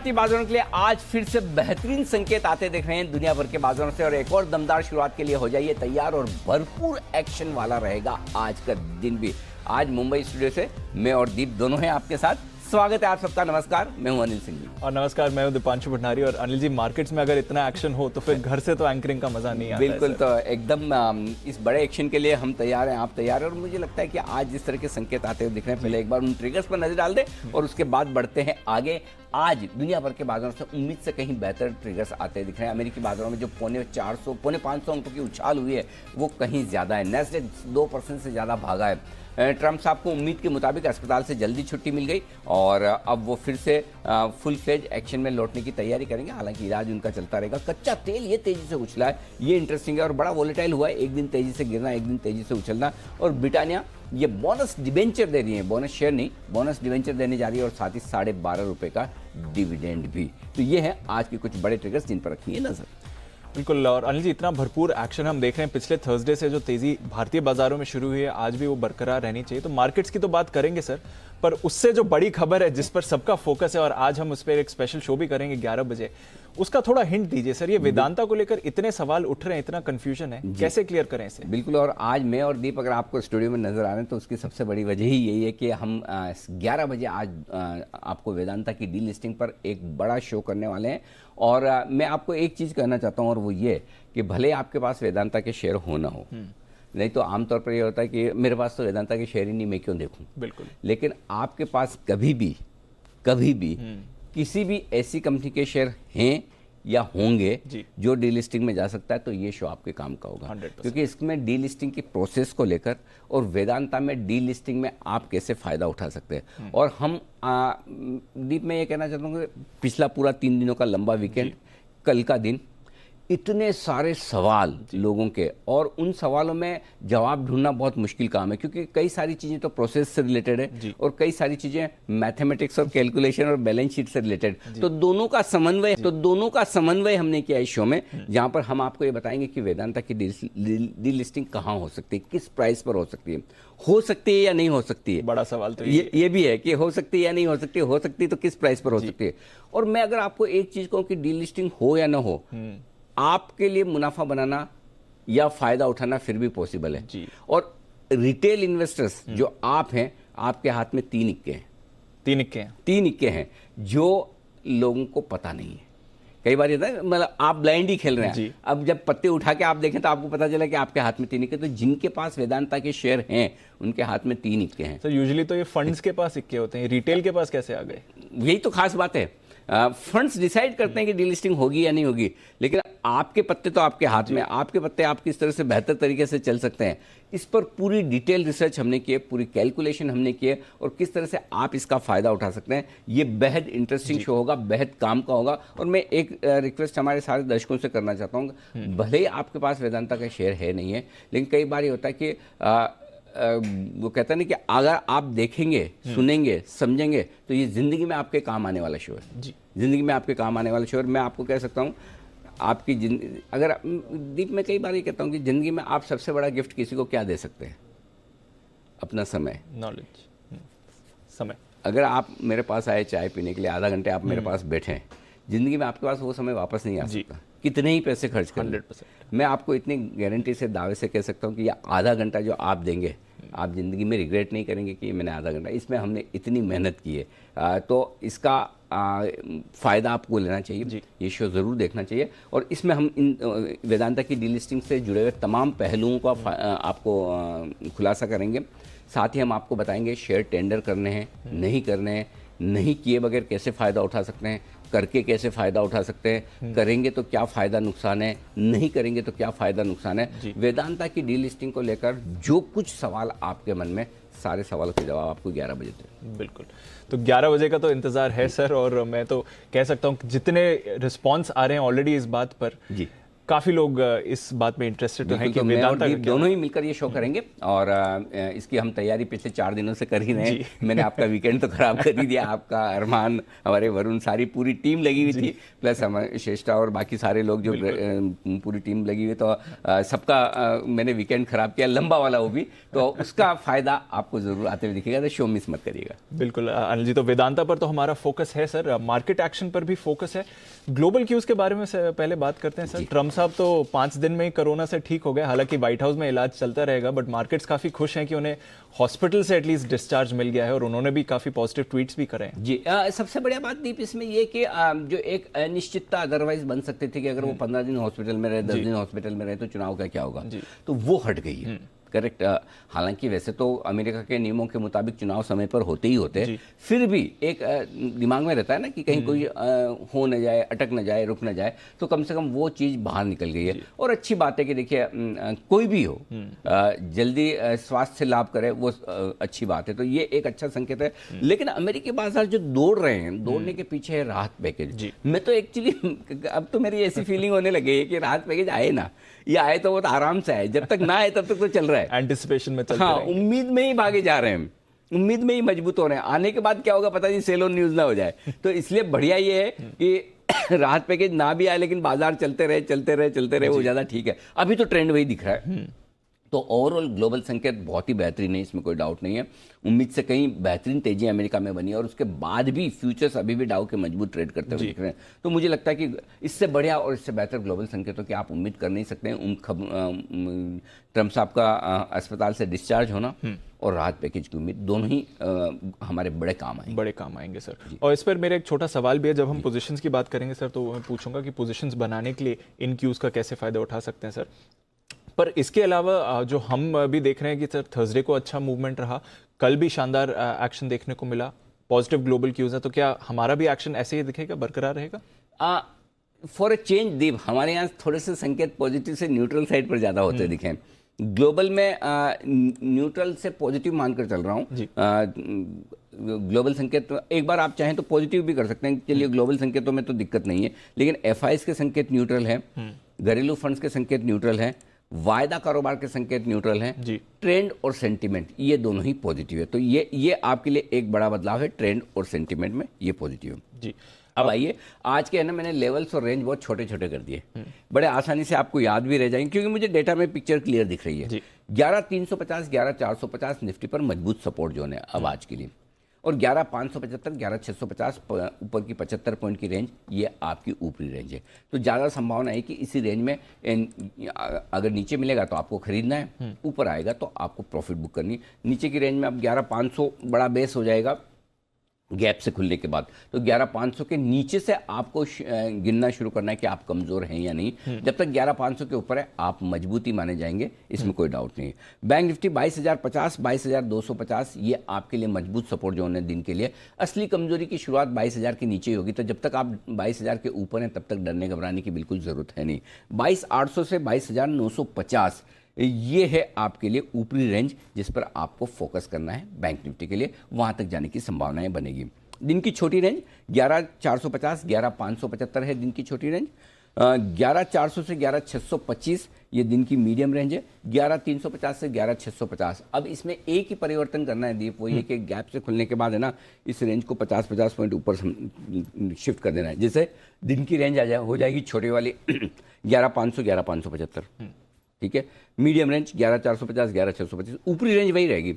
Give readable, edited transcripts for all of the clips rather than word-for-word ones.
भारतीय बाजारों के लिए आज फिर से बेहतरीन संकेत आते दिख रहे हैं दुनिया भर के बाजारों से, और एक और दमदार शुरुआत के लिए हो जाइए तैयार और भरपूर एक्शन वाला रहेगा आज का दिन भी। आज मुंबई स्टूडियो से मैं और दीप दोनों हैं आपके साथ। स्वागत है आप सबका। नमस्कार, मैं हूं अनिल सिंह जी। और नमस्कार, मैं हूं दीपांशु भटनारी। और अनिल जी, मार्केट्स में अगर इतना एक्शन हो तो फिर घर से तो एंकरिंग का मजा नहीं आता। बिल्कुल, तो एकदम इस बड़े एक्शन के लिए हम तैयार हैं, आप तैयार हैं, और मुझे लगता है कि आज जिस तरह के संकेत आते हुए दिख रहे हैं, पहले एक बार उन ट्रिगर्स पर नजर डाल दें और उसके बाद बढ़ते हैं आगे। आज दुनिया भर के बाजारों से उम्मीद से कहीं बेहतर ट्रिगर्स आते दिख रहे हैं। अमेरिकी बाजारों में जो पौने 500 अंकों की उछाल हुई है वो कहीं ज्यादा है। नेस्डेक 2% से ज्यादा भागा है। ट्रंप साहब को उम्मीद के मुताबिक अस्पताल से जल्दी छुट्टी मिल गई और अब वो फिर से फुल फ्लेज एक्शन में लौटने की तैयारी करेंगे। हालांकि इलाज उनका चलता रहेगा। कच्चा तेल ये तेजी से उछला है, ये इंटरेस्टिंग है और बड़ा वोलेटाइल हुआ है। एक दिन तेजी से गिरना, एक दिन तेजी से उछलना। और ब्रिटानिया ये बोनस डिबेंचर दे रही है, बोनस शेयर नहीं, बोनस डिबेंचर देने जा रही है, और साथ ही 12.5 रुपए का डिविडेंड भी। तो ये है आज के कुछ बड़े ट्रिगर्स जिन पर रखिए नजर। बिल्कुल। और अनिल जी, इतना भरपूर एक्शन हम देख रहे हैं। पिछले थर्सडे से जो तेजी भारतीय बाजारों में शुरू हुई है, आज भी वो बरकरार रहनी चाहिए। तो मार्केट्स की तो बात करेंगे सर, पर उससे जो बड़ी खबर है जिस पर सबका फोकस है, और आज हम उस पर एक स्पेशल शो भी करेंगे 11 बजे, उसका थोड़ा हिंट दीजिए सर। ये वेदांता को लेकर इतने सवाल उठ रहे हैं, इतना कंफ्यूजन है, कैसे क्लियर करें इसे? बिल्कुल, और आज मैं और दीप अगर आपको स्टूडियो में नजर आ रहे हैं तो उसकी सबसे बड़ी वजह ही यही है कि हम 11 बजे आज आपको वेदांता की डी लिस्टिंग पर एक बड़ा शो करने वाले हैं। और मैं आपको एक चीज़ कहना चाहता हूँ, और वो ये कि भले आपके पास वेदांता के शेयर हो ना हो, नहीं तो आमतौर पर यह होता है कि मेरे पास तो वेदांता के शेयर ही नहीं, मैं क्यों देखूं। बिल्कुल। लेकिन आपके पास कभी भी किसी भी ऐसी कंपनी के शेयर हैं या होंगे जो डी लिस्टिंग में जा सकता है, तो ये शो आपके काम का होगा। 100%। क्योंकि इसमें डी लिस्टिंग की प्रोसेस को लेकर और वेदांता में डी लिस्टिंग में आप कैसे फायदा उठा सकते हैं। और हम दीप में ये कहना चाहता हूँ कि पिछला पूरा 3 दिनों का लंबा वीकेंड, कल का दिन, इतने सारे सवाल लोगों के, और उन सवालों में जवाब ढूंढना बहुत मुश्किल काम है, क्योंकि कई सारी चीजें तो प्रोसेस से रिलेटेड है और कई सारी चीजें मैथमेटिक्स और कैलकुलेशन और बैलेंस शीट से रिलेटेड। तो दोनों का समन्वय हमने किया इस शो में, जहां पर हम आपको ये बताएंगे कि वेदांता की डी लिस्टिंग कहाँ हो सकती है, किस प्राइस पर हो सकती है या नहीं हो सकती है। बड़ा सवाल तो ये भी है कि हो सकती है या नहीं हो सकती, हो सकती तो किस प्राइस पर हो सकती है। और मैं अगर आपको एक चीज कहूं कि डी लिस्टिंग हो या ना हो, आपके लिए मुनाफा बनाना या फायदा उठाना फिर भी पॉसिबल है जी। और रिटेल इन्वेस्टर्स जो आप हैं, आपके हाथ में 3 इक्के हैं जो लोगों को पता नहीं है। कई बार ये होता है, मतलब आप ब्लाइंड ही खेल रहे हैं। अब जब पत्ते उठा के आप देखें तो आपको पता चला कि आपके हाथ में 3 इक्के। तो जिनके पास वेदांता के शेयर हैं उनके हाथ में 3 इक्के हैं। तो यूजुअली तो ये फंड्स के पास इक्के होते हैं, रिटेल के पास कैसे आ गए? यही तो खास बात है। फंड्स डिसाइड करते हैं कि डीलिस्टिंग होगी या नहीं होगी, लेकिन आपके पत्ते तो आपके हाथ में। आपके पत्ते आप किस तरह से बेहतर तरीके से चल सकते हैं, इस पर पूरी डिटेल रिसर्च हमने की है, पूरी कैलकुलेशन हमने की है, और किस तरह से आप इसका फायदा उठा सकते हैं। ये बेहद इंटरेस्टिंग शो होगा, बेहद काम का होगा। और मैं एक रिक्वेस्ट हमारे सारे दर्शकों से करना चाहता हूँ, भले ही आपके पास वेदांता का शेयर है नहीं है, लेकिन कई बार ये होता है कि वो कहता नहीं कि अगर आप देखेंगे, सुनेंगे, समझेंगे तो ये जिंदगी में आपके काम आने वाला शो है जी। जिंदगी में आपके काम आने वाला शो है। मैं आपको कह सकता हूँ, आपकी अगर दीप में कई बार ये कहता हूँ कि जिंदगी में आप सबसे बड़ा गिफ्ट किसी को क्या दे सकते हैं? अपना समय, नॉलेज, समय। अगर आप मेरे पास आए चाय पीने के लिए, आधा घंटे आप मेरे पास बैठे, जिंदगी में आपके पास वो समय वापस नहीं आ सकता, कितने ही पैसे खर्च कर। 100%। मैं आपको इतनी गारंटी से, दावे से कह सकता हूँ कि ये आधा घंटा जो आप देंगे, आप जिंदगी में रिग्रेट नहीं करेंगे कि मैंने आधा घंटा, इसमें हमने इतनी मेहनत की है। तो इसका फ़ायदा आपको लेना चाहिए, ये शो ज़रूर देखना चाहिए। और इसमें हम इन वेदांता की डी लिस्टिंग से जुड़े हुए तमाम पहलुओं का आपको खुलासा करेंगे। साथ ही हम आपको बताएंगे शेयर टेंडर करने हैं, नहीं करने हैं, नहीं किए बगैर कैसे फ़ायदा उठा सकते हैं, करके कैसे फ़ायदा उठा सकते हैं, करेंगे तो क्या फ़ायदा नुकसान है, नहीं करेंगे तो क्या फ़ायदा नुकसान है। वेदांता की डी लिस्टिंग को लेकर जो कुछ सवाल आपके मन में, सारे सवालों के जवाब आपको 11 बजे तक। बिल्कुल। तो 11 बजे का तो इंतज़ार है सर। और मैं तो कह सकता हूँ जितने रिस्पॉन्स आ रहे हैं ऑलरेडी इस बात पर जी, काफी लोग इस बात में इंटरेस्टेड हैं कि तो मैं और वेदांता दीप दोनों ही मिलकर ये शो करेंगे और इसकी हम तैयारी पिछले 4 दिनों से कर ही रहे हैं। मैंने आपका वीकेंड तो खराब कर ही दिया, आपका अरमान, हमारे वरुण, सारी पूरी टीम लगी हुई थी, प्लस हमारे श्रेष्ठा और बाकी सारे लोग जो पूरी टीम लगी हुई, तो सबका मैंने वीकेंड खराब किया, लंबा वाला वो भी, तो उसका फायदा आपको जरूर आते हुए दिखेगा, तो शो मिस मत करिएगा। बिल्कुल अनिल जी, तो वेदांता पर तो हमारा फोकस है सर, मार्केट एक्शन पर भी फोकस है। ग्लोबल क्यूज के बारे में पहले बात करते हैं सर। ट्रम्प साहब तो 5 दिन में ही कोरोना से ठीक हो गए, हालांकि व्हाइट हाउस में इलाज चलता रहेगा, बट मार्केट्स काफी खुश हैं कि उन्हें हॉस्पिटल से एटलीस्ट डिस्चार्ज मिल गया है, और उन्होंने भी काफी पॉजिटिव ट्वीट्स भी करे हैं। जी, सबसे बढ़िया बात दीप इसमें ये कि जो एक अनिश्चितता अदरवाइज बन सकती थी कि अगर वो 15 दिन हॉस्पिटल में रहे, 10 दिन हॉस्पिटल में रहे, तो चुनाव का क्या होगा, तो वो हट गई है। करेक्ट। हालांकि वैसे तो अमेरिका के नियमों के मुताबिक चुनाव समय पर होते ही होते, फिर भी एक दिमाग में रहता है ना कि कहीं कोई हो न जाए, अटक न जाए, रुक न जाए, तो कम से कम वो चीज़ बाहर निकल गई है। और अच्छी बात है कि देखिए कोई भी हो जल्दी स्वास्थ्य से लाभ करे, वो अच्छी बात है, तो ये एक अच्छा संकेत है। लेकिन अमेरिकी बाजार जो दौड़ रहे हैं, दौड़ने के पीछे है राहत पैकेज। मैं तो एक्चुअली अब तो मेरी ऐसी फीलिंग होने लगी है कि राहत पैकेज आए ना, ये आए तो बहुत आराम से आए, जब तक ना आए तब तक तो चल रहा है, एंटिसिपेशन में चल हाँ, उम्मीद में ही भागे जा रहे हैं, उम्मीद में ही मजबूत हो रहे हैं। आने के बाद क्या होगा पता नहीं, सेल ऑन न्यूज ना हो जाए। तो इसलिए बढ़िया ये है कि राहत पैकेज ना भी आए, लेकिन बाजार चलते रहे, वो ज्यादा ठीक है। अभी तो ट्रेंड वही दिख रहा है। तो ओवरऑल ग्लोबल संकेत बहुत ही बेहतरीन है, इसमें कोई डाउट नहीं है। उम्मीद से कहीं बेहतरीन तेजी अमेरिका में बनी है, और उसके बाद भी फ्यूचर्स अभी भी डाउ के मजबूत ट्रेड करते हुए दिख रहे हैं। तो मुझे लगता है कि इससे बढ़िया और इससे बेहतर ग्लोबल संकेतों की आप उम्मीद कर नहीं सकते हैं। ट्रम्प साहब का अस्पताल से डिस्चार्ज होना और राहत पैकेज की उम्मीद, दोनों ही हमारे बड़े काम आएंगे सर। और इस पर मेरा एक छोटा सवाल भी है, जब हम पोजीशंस की बात करेंगे सर, तो मैं पूछूंगा कि पोजीशंस बनाने के लिए इन क्यूज का कैसे फायदा उठा सकते हैं सर। पर इसके अलावा जो हम भी देख रहे हैं कि सर थर्सडे को अच्छा मूवमेंट रहा, कल भी शानदार एक्शन देखने को मिला, पॉजिटिव ग्लोबल क्यूज है, तो क्या हमारा भी एक्शन ऐसे ही दिखेगा, बरकरार रहेगा? फॉर अ चेंज दीप, हमारे यहाँ थोड़े से संकेत पॉजिटिव से न्यूट्रल साइड पर ज्यादा होते दिखे। ग्लोबल में न्यूट्रल से पॉजिटिव मानकर चल रहा हूँ। ग्लोबल संकेत एक बार आप चाहें तो पॉजिटिव भी कर सकते हैं, चलिए ग्लोबल संकेतों में तो दिक्कत नहीं है, लेकिन एफआईएस के संकेत न्यूट्रल है, घरेलू फंड्स के संकेत न्यूट्रल है, वायदा कारोबार के संकेत न्यूट्रल हैं, ट्रेंड और सेंटीमेंट ये दोनों ही पॉजिटिव है। तो ये आपके लिए एक बड़ा बदलाव है, ट्रेंड और सेंटीमेंट में ये पॉजिटिव है जी। अब आइए, आज के है ना, मैंने लेवल्स और रेंज बहुत छोटे छोटे कर दिए, बड़े आसानी से आपको याद भी रह जाएंगे, क्योंकि मुझे डेटा में पिक्चर क्लियर दिख रही है। 11,350, 11,450 निफ्टी पर मजबूत सपोर्ट जोन है अब आज के लिए, और 11,575, 11,650 ऊपर की 75 पॉइंट की रेंज, ये आपकी ऊपरी रेंज है। तो ज़्यादा संभावना है कि इसी रेंज में अगर नीचे मिलेगा तो आपको खरीदना है, ऊपर आएगा तो आपको प्रॉफिट बुक करनी है। नीचे की रेंज में अब 11,500 बड़ा बेस हो जाएगा गैप से खुलने के बाद, तो 11,500 के नीचे से आपको गिनना शुरू करना है कि आप कमजोर हैं या नहीं। जब तक 11,500 के ऊपर है आप मजबूती माने जाएंगे, इसमें कोई डाउट नहीं है। बैंक निफ्टी 22,050, 22,250 ये आपके लिए मजबूत सपोर्ट जोन है दिन के लिए। असली कमजोरी की शुरुआत 22,000 के नीचे ही होगी, तो जब तक आप 22,000 के ऊपर हैं तब तक डरने घबराने की बिल्कुल जरूरत है नहीं। 22,800 से 22,950 ये है आपके लिए ऊपरी रेंज, जिस पर आपको फोकस करना है बैंक निफ्टी के लिए, वहां तक जाने की संभावनाएं बनेगी। दिन की छोटी रेंज 11,450, 11,575 है दिन की छोटी रेंज। 11,400 से 11,625 ये दिन की मीडियम रेंज है। 11,350 से 11,650। अब इसमें एक ही परिवर्तन करना है दीप, वो ये कि गैप से खुलने के बाद है ना, इस रेंज को 50-50 पॉइंट ऊपर शिफ्ट कर देना है, जिससे दिन की रेंज हो जाएगी छोटी वाली 11,500, 11,575, ठीक है। मीडियम रेंज 11,450, 11,625, ऊपरी रेंज वही रहेगी।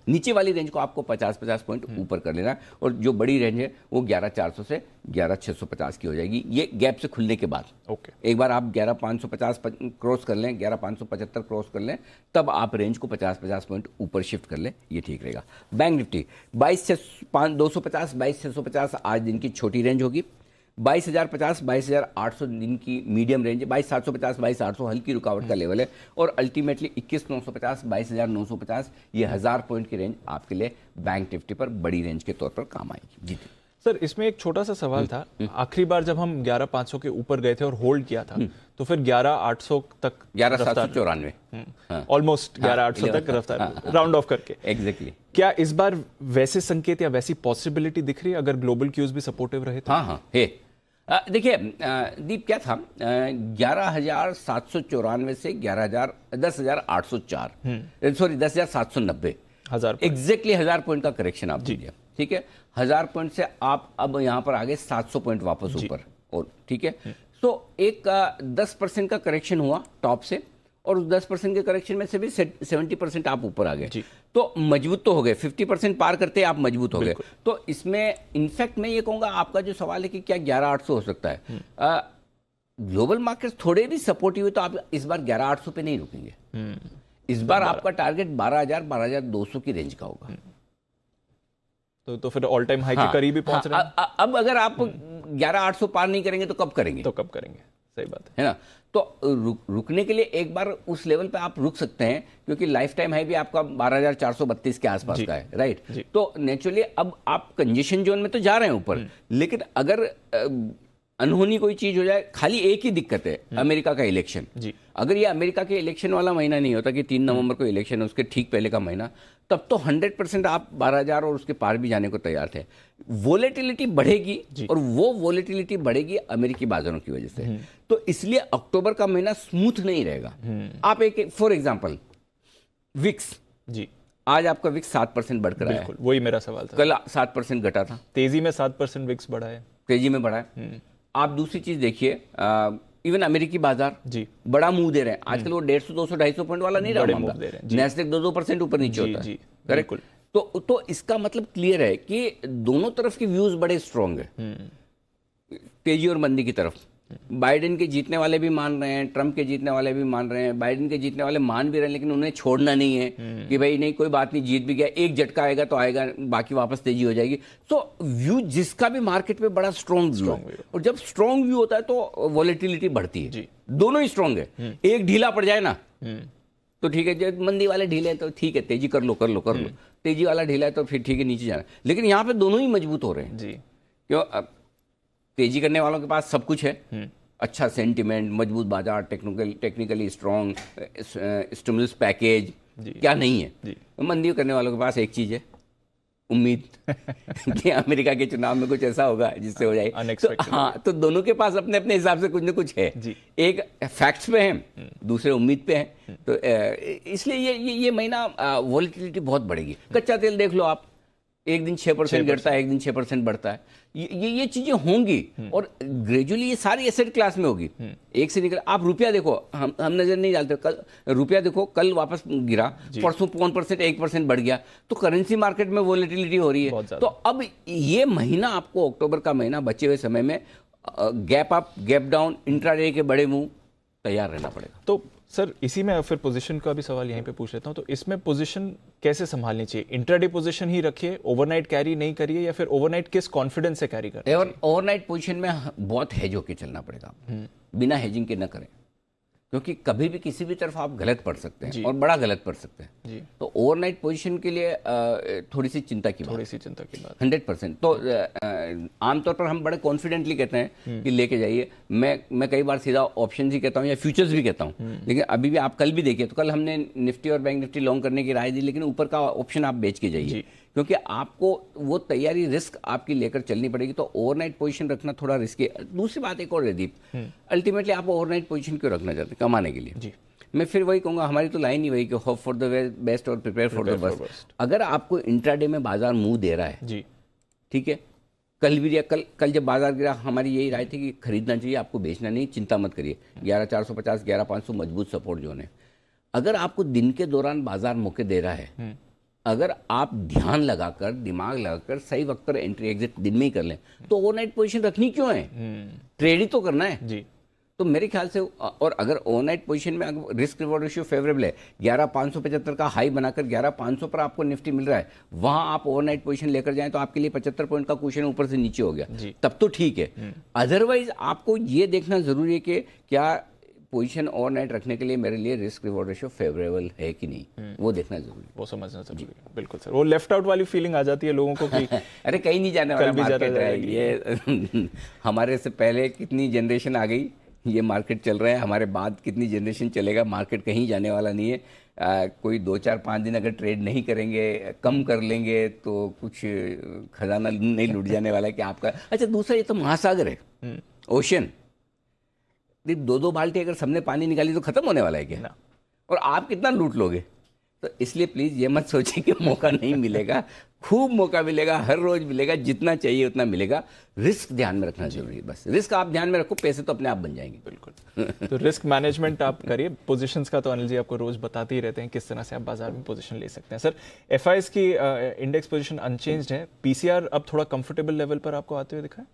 नीचे वाली रेंज को आपको 50-50 पॉइंट ऊपर कर लेना है, और जो बड़ी रेंज है वो 11,400 से 11,650 की हो जाएगी, ये गैप से खुलने के बाद। एक बार आप 11,550 क्रॉस कर लें, 11,575 क्रॉस कर लें, तब आप रेंज को 50-50 पॉइंट ऊपर शिफ्ट कर लें, ये ठीक रहेगा। बैंक निफ्टी 22,250, 22,650 आज दिन की छोटी रेंज होगी। 22,050, 22,800 दिन की मीडियम रेंज है। 22,750, 22,800 हल्की रुकावट का लेवल है, और अल्टीमेटली 21,950, 22,950 ये 1000 पॉइंट की रेंज आपके लिए बैंक निफ्टी पर बड़ी रेंज के तौर पर काम आएगी। जी सर, इसमें एक छोटा सा सवाल था, आखिरी बार जब हम 11,500 के ऊपर गए थे और होल्ड किया था, तो फिर 11,800 तक, 11,794 ऑलमोस्ट 11,800 तक रफ्तार, राउंड ऑफ करके। एग्जैक्टली। क्या इस बार वैसे संकेत या वैसी पॉसिबिलिटी दिख रही है अगर ग्लोबल क्यूज भी सपोर्टिव रहे तो? हाँ है। देखिए दीप क्या था, 11,794 से 10,804, सॉरी 10,790, 1000 एग्जैक्टली 1000 पॉइंट का करेक्शन आप दीजिए, ठीक है। 1000 पॉइंट से आप अब यहाँ पर आ गए 700 पॉइंट वापस ऊपर, और ठीक है। तो एक 10% का करेक्शन हुआ टॉप से, और उस 10% के करेक्शन में से भी 70% आप ऊपर आ गए, तो मजबूत तो हो गए, 50% पार करते आप मजबूत हो गए। तो इसमें इनफैक्ट मैं ये कहूँगा, आपका जो सवाल है कि क्या 11,800 हो सकता है, ग्लोबल मार्केट थोड़े भी सपोर्टिव है तो आप इस बार 11,800 पे नहीं रुकेंगे। इस बार आपका टारगेट 12,000 12,200 की रेंज का होगा। तो फिर ऑल टाइम हाई के करीब ही पहुंच रहे हैं। अब अगर आप 11,800 पार नहीं करेंगे तो कब करेंगे? सही बात है ना। तो रुकने के लिए एक बार उस लेवल पे आप रुक सकते हैं, क्योंकि लाइफ टाइम हाई भी आपका 12,432 के आसपास का है, राइट। तो नेचुरली अब आप कंजेशन जोन में तो जा रहे हैं ऊपर, लेकिन अगर अनहोनी कोई चीज हो जाए, खाली एक ही दिक्कत है, अमेरिका का इलेक्शन। अगर ये अमेरिका के इलेक्शन वाला महीना नहीं होता कि 3 नवंबर को इलेक्शन है, उसके ठीक पहले का महीना, तब तो 100% आप 12,000 और उसके पार भी जाने को तैयार थे। वोलेटिलिटी बढ़ेगी, और वो वोलेटिलिटी बढ़ेगी अमेरिकी बाजारों की वजह से। तो इसलिए अक्टूबर का महीना स्मूथ नहीं रहेगा। आप एक फॉर एग्जांपल विक्स, आज आपका विक्स 7% बढ़कर आया है। वही मेरा सवाल था। कल 7% घटा था, तेजी में 7% विक्स बढ़ा है, तेजी में बढ़ा है। आप दूसरी चीज देखिए, इवन अमेरिकी बाजार बड़ा मूव दे रहे हैं आजकल। वो 150, 200, 250 पॉइंट वाला नहीं रहा मामला, नैस्डैक 2% ऊपर नीचे होता है, करेक्ट। तो इसका मतलब क्लियर है कि दोनों तरफ की व्यूज बड़े स्ट्रांग है, तेजी और मंदी की तरफ। बाइडेन के जीतने वाले भी मान रहे हैं, ट्रंप के जीतने वाले भी मान रहे हैं, बाइडेन के जीतने वाले मान भी रहे हैं, लेकिन उन्हें छोड़ना नहीं है कि भाई नहीं कोई बात नहीं, जीत भी गया, एक झटका आएगा तो आएगा, बाकी वापस तेजी हो जाएगी। तो व्यू जिसका भी मार्केट पे बड़ा स्ट्रॉन्ग व्यू है, और जब स्ट्रॉन्ग व्यू होता है तो वॉलेटिलिटी बढ़ती है। दोनों ही स्ट्रॉन्ग है। एक ढीला पड़ जाए ना तो ठीक है, जब मंदी वाले ढीले हैं तो ठीक है, तेजी कर लो, तेजी वाला ढीला है तो फिर ठीक है, नीचे जाना। लेकिन यहाँ पे दोनों ही मजबूत हो रहे हैं। क्यों? तेजी करने वालों के पास सब कुछ है, अच्छा सेंटिमेंट, मजबूत बाजार, टेक्निकली स्ट्रॉन्ग, स्टिमुलस पैकेज, क्या नहीं है। मंदी करने वालों के पास एक चीज है, उम्मीद कि अमेरिका के चुनाव में कुछ ऐसा होगा जिससे हो जाए। तो दोनों के पास अपने अपने हिसाब से कुछ ना कुछ है। एक फैक्ट्स पे है, दूसरे उम्मीद पे है। तो इसलिए ये महीना वॉलेटिलिटी बहुत बढ़ेगी। कच्चा तेल देख लो आप, एक दिन 6% गिरता है, एक दिन 6% बढ़ता है। ये चीजें होंगी, और ग्रेजुअली ये सारी एसेट क्लास में होगी। एक से निकल, आप रुपया देखो, हम नजर नहीं डालते, कल रुपया देखो, कल वापस गिरा, परसों 1%, 1% बढ़ गया। तो करेंसी मार्केट में वोलेटिलिटी हो रही है। तो अब ये महीना आपको, अक्टूबर का महीना, बचे हुए समय में gap up, gap down, intraday के बड़े मूव तैयार रहना पड़ेगा। तो सर इसी में फिर पोजीशन का भी सवाल यहीं पे पूछ लेता हूं। तो इसमें पोजीशन कैसे संभालनी चाहिए? इंट्राडे पोजीशन ही रखिए, ओवरनाइट कैरी नहीं करिए, या फिर ओवरनाइट किस कॉन्फिडेंस से कैरी करें? ओवरनाइट पोजीशन में बहुत हेज होके चलना पड़ेगा, बिना हेजिंग के न करें, क्योंकि कभी भी किसी भी तरफ आप गलत पड़ सकते हैं, और बड़ा गलत पड़ सकते हैं। तो ओवरनाइट पोजीशन के लिए थोड़ी सी चिंता की बात 100%। तो आमतौर पर हम बड़े कॉन्फिडेंटली कहते हैं कि लेके जाइए। मैं कई बार सीधा ऑप्शन ही कहता हूँ या फ्यूचर्स भी कहता हूँ, लेकिन अभी भी आप कल भी देखिए, तो कल हमने निफ्टी और बैंक निफ्टी लॉन्ग करने की राय दी, लेकिन ऊपर का ऑप्शन आप बेच के जाइए, क्योंकि आपको वो तैयारी, रिस्क आपकी लेकर चलनी पड़ेगी। तो ओवरनाइट पोजीशन रखना थोड़ा रिस्की है। दूसरी बात एक और है दीप, अल्टीमेटली आप ओवरनाइट पोजीशन क्यों रखना चाहते हैं? कमाने के लिए। मैं फिर वही कहूंगा, हमारी तो लाइन ही वही कि होप फॉर द बेस्ट और प्रिपेयर फॉर द वर्स्ट। अगर आपको इंट्राडे में बाजार मुंह दे रहा है, ठीक है, कल भी कल जब बाजार गिरा, हमारी यही राय थी कि खरीदना चाहिए, आपको बेचना नहीं, चिंता मत करिए। 11,450, 11,500 मजबूत सपोर्ट जोन है। अगर आपको दिन के दौरान बाजार मौके दे रहा है, अगर आप ध्यान लगाकर, दिमाग लगाकर सही वक्त पर एंट्री एग्जिट दिन में ही कर लें, तो ओवरनाइट पोजीशन रखनी क्यों है? ट्रेड ही तो करना है। तो मेरे ख्याल से, और अगर ओवरनाइट पोजीशन में अगर रिस्क रिवॉर्ड रेशियो फेवरेबल है, 11,575 का हाई बनाकर 11,500 पर आपको निफ्टी मिल रहा है, वहां आप ओवरनाइट पोजीशन लेकर जाएं तो आपके लिए 75 पॉइंट का क्वेश्चन ऊपर से नीचे हो गया, तब तो ठीक है। अदरवाइज आपको ये देखना जरूरी है कि क्या पोजीशन ओवरनाइट रखने के लिए मेरे लिए रिस्क रिवॉर्ड रेशियो फेवरेबल है कि नहीं, वो देखना जरूरी है, वो समझना जरूरी है। बिल्कुल सर, वो लेफ्ट आउट वाली फीलिंग आ जाती है लोगों को कि अरे कहीं नहीं जाने वाला मार्केट है ये। हमारे से पहले कितनी जनरेशन आ गई, ये मार्केट चल रहा है, हमारे बाद कितनी जनरेशन चलेगा, मार्केट कहीं जाने वाला नहीं है। कोई 2, 4, 5 दिन अगर ट्रेड नहीं करेंगे, कम कर लेंगे, तो कुछ खजाना नहीं लूट जाने वाला है कि आपका। अच्छा, दूसरा ये तो महासागर है, ओशन। दो दो बाल्टी अगर सबने पानी निकाली तो खत्म होने वाला है क्या? ना। और आप कितना लूट लोगे? तो इसलिए प्लीज ये मत सोचिए कि मौका नहीं मिलेगा, खूब मौका मिलेगा, हर रोज मिलेगा, जितना चाहिए उतना मिलेगा। रिस्क ध्यान में रखना जरूरी है, बस रिस्क आप ध्यान में रखो, पैसे तो अपने आप बन जाएंगे। बिल्कुल। तो रिस्क मैनेजमेंट आप करिए। पोजीशंस का तो अनिल जी आपको रोज बताते ही रहते हैं किस तरह से आप बाजार में पोजीशन ले सकते हैं। सर, एफआईएस की इंडेक्स पोजीशन अनचेंज्ड है, पीसीआर अब थोड़ा कंफर्टेबल लेवल पर आपको आते हुए दिखा है?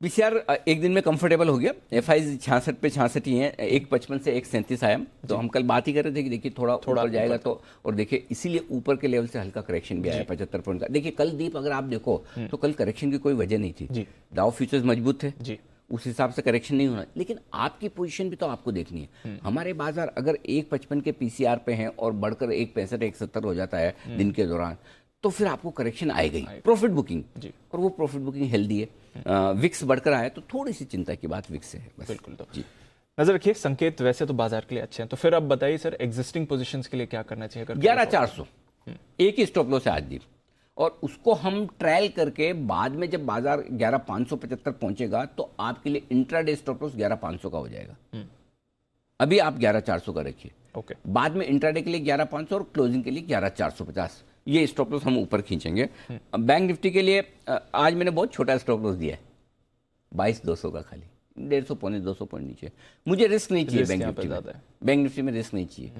पीसीआर एक दिन में कंफर्टेबल हो गया, एफआई 66 पे 66 ही है, 155 से 137 आया। तो हम कल बात ही कर रहे थे कि देखिए थोड़ा ऊपर जाएगा तो, और देखिए इसीलिए ऊपर के लेवल से हल्का करेक्शन भी आया 75 पॉइंट का। देखिए कल दीप अगर आप देखो तो कल करेक्शन की कोई वजह नहीं थी, डाउ फ्यूचर्स मजबूत थे जी, उस हिसाब से करेक्शन नहीं होना। लेकिन आपकी पोजीशन भी तो आपको देखनी है। हमारे बाजार अगर 155 के पीसीआर पे हैं और बढ़कर 165 170 हो जाता है दिन के दौरान, तो फिर आपको करेक्शन आएगा ही, प्रॉफिट बुकिंग जी, और वो प्रॉफिट बुकिंग हेल्दी है। विक्स बढ़कर आया तो थोड़ी सी चिंता की बात विक्स से है बस। बिल्कुल। तो जी नजर रखिए, संकेत वैसे तो बाजार के लिए अच्छे हैं, तो फिर अब बताइए सर एग्जिस्टिंग पोजीशंस के लिए क्या करना चाहिए? 11,400 एक ही स्टॉप लॉस है आज भी, और उसको हम ट्रायल करके बाद में जब बाजार 11,575 पहुंचेगा तो आपके लिए इंट्राडे स्टॉप लॉस 11,500 का हो जाएगा। अभी आप 11,400 का रखिए, ओके। बाद में इंट्राडे के लिए 11,500 और क्लोजिंग के लिए 11,450, ये स्टॉप लॉस हम ऊपर खींचेंगे। बैंक निफ्टी के लिए आज मैंने बहुत छोटा स्टॉप लॉस दिया है, 22,200 का, खाली 150 पौने 200 पॉइंट नीचे। मुझे रिस्क नहीं चाहिए बैंक निफ्टी में, बैंक निफ्टी में रिस्क नहीं चाहिए।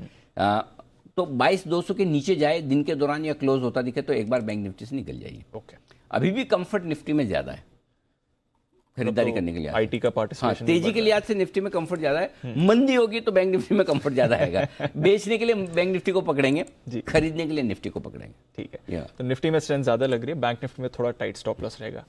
तो 22,200 के नीचे जाए दिन के दौरान या क्लोज होता दिखे तो एक बार बैंक निफ्टी से निकल जाइए। ओके। अभी भी कंफर्ट निफ्टी में ज्यादा है खरीदारी करने के लिए, आईटी का पार्टिसिपेशन। तेजी के लिहाज से निफ्टी में कंफर्ट ज्यादा है, मंदी होगी तो बैंक निफ्टी में कंफर्ट ज्यादा आएगा। बेचने के लिए बैंक निफ्टी को पकड़ेंगे, खरीदने के लिए निफ्टी को पकड़ेंगे। ठीक है, तो निफ्टी में स्ट्रेंथ ज्यादा लग रही है, बैंक निफ्टी में थोड़ा टाइट स्टॉप लॉस रहेगा।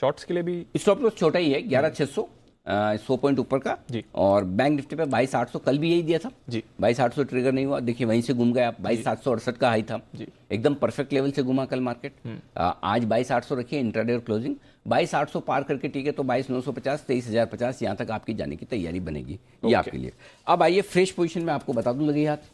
शॉर्ट्स के लिए भी स्टॉप लॉस छोटा ही है, 11,600, 100 पॉइंट ऊपर का जी, और बैंक निफ्टी पे 22,800, कल भी यही दिया था जी, 22,800 ट्रिगर नहीं हुआ, देखिए वहीं से घूम गया, 22,768 का हाई था जी, एकदम परफेक्ट लेवल से घुमा कल मार्केट। आज 22,800 रखिए इंट्राडे और क्लोजिंग, 22,800 पार करके ठीक है तो 22,950, 23,050 यहाँ तक आपकी जाने की तैयारी बनेगी, ये आपके लिए। अब आइए फ्रेश पोजीशन में आपको बता दूं, लगे हाथ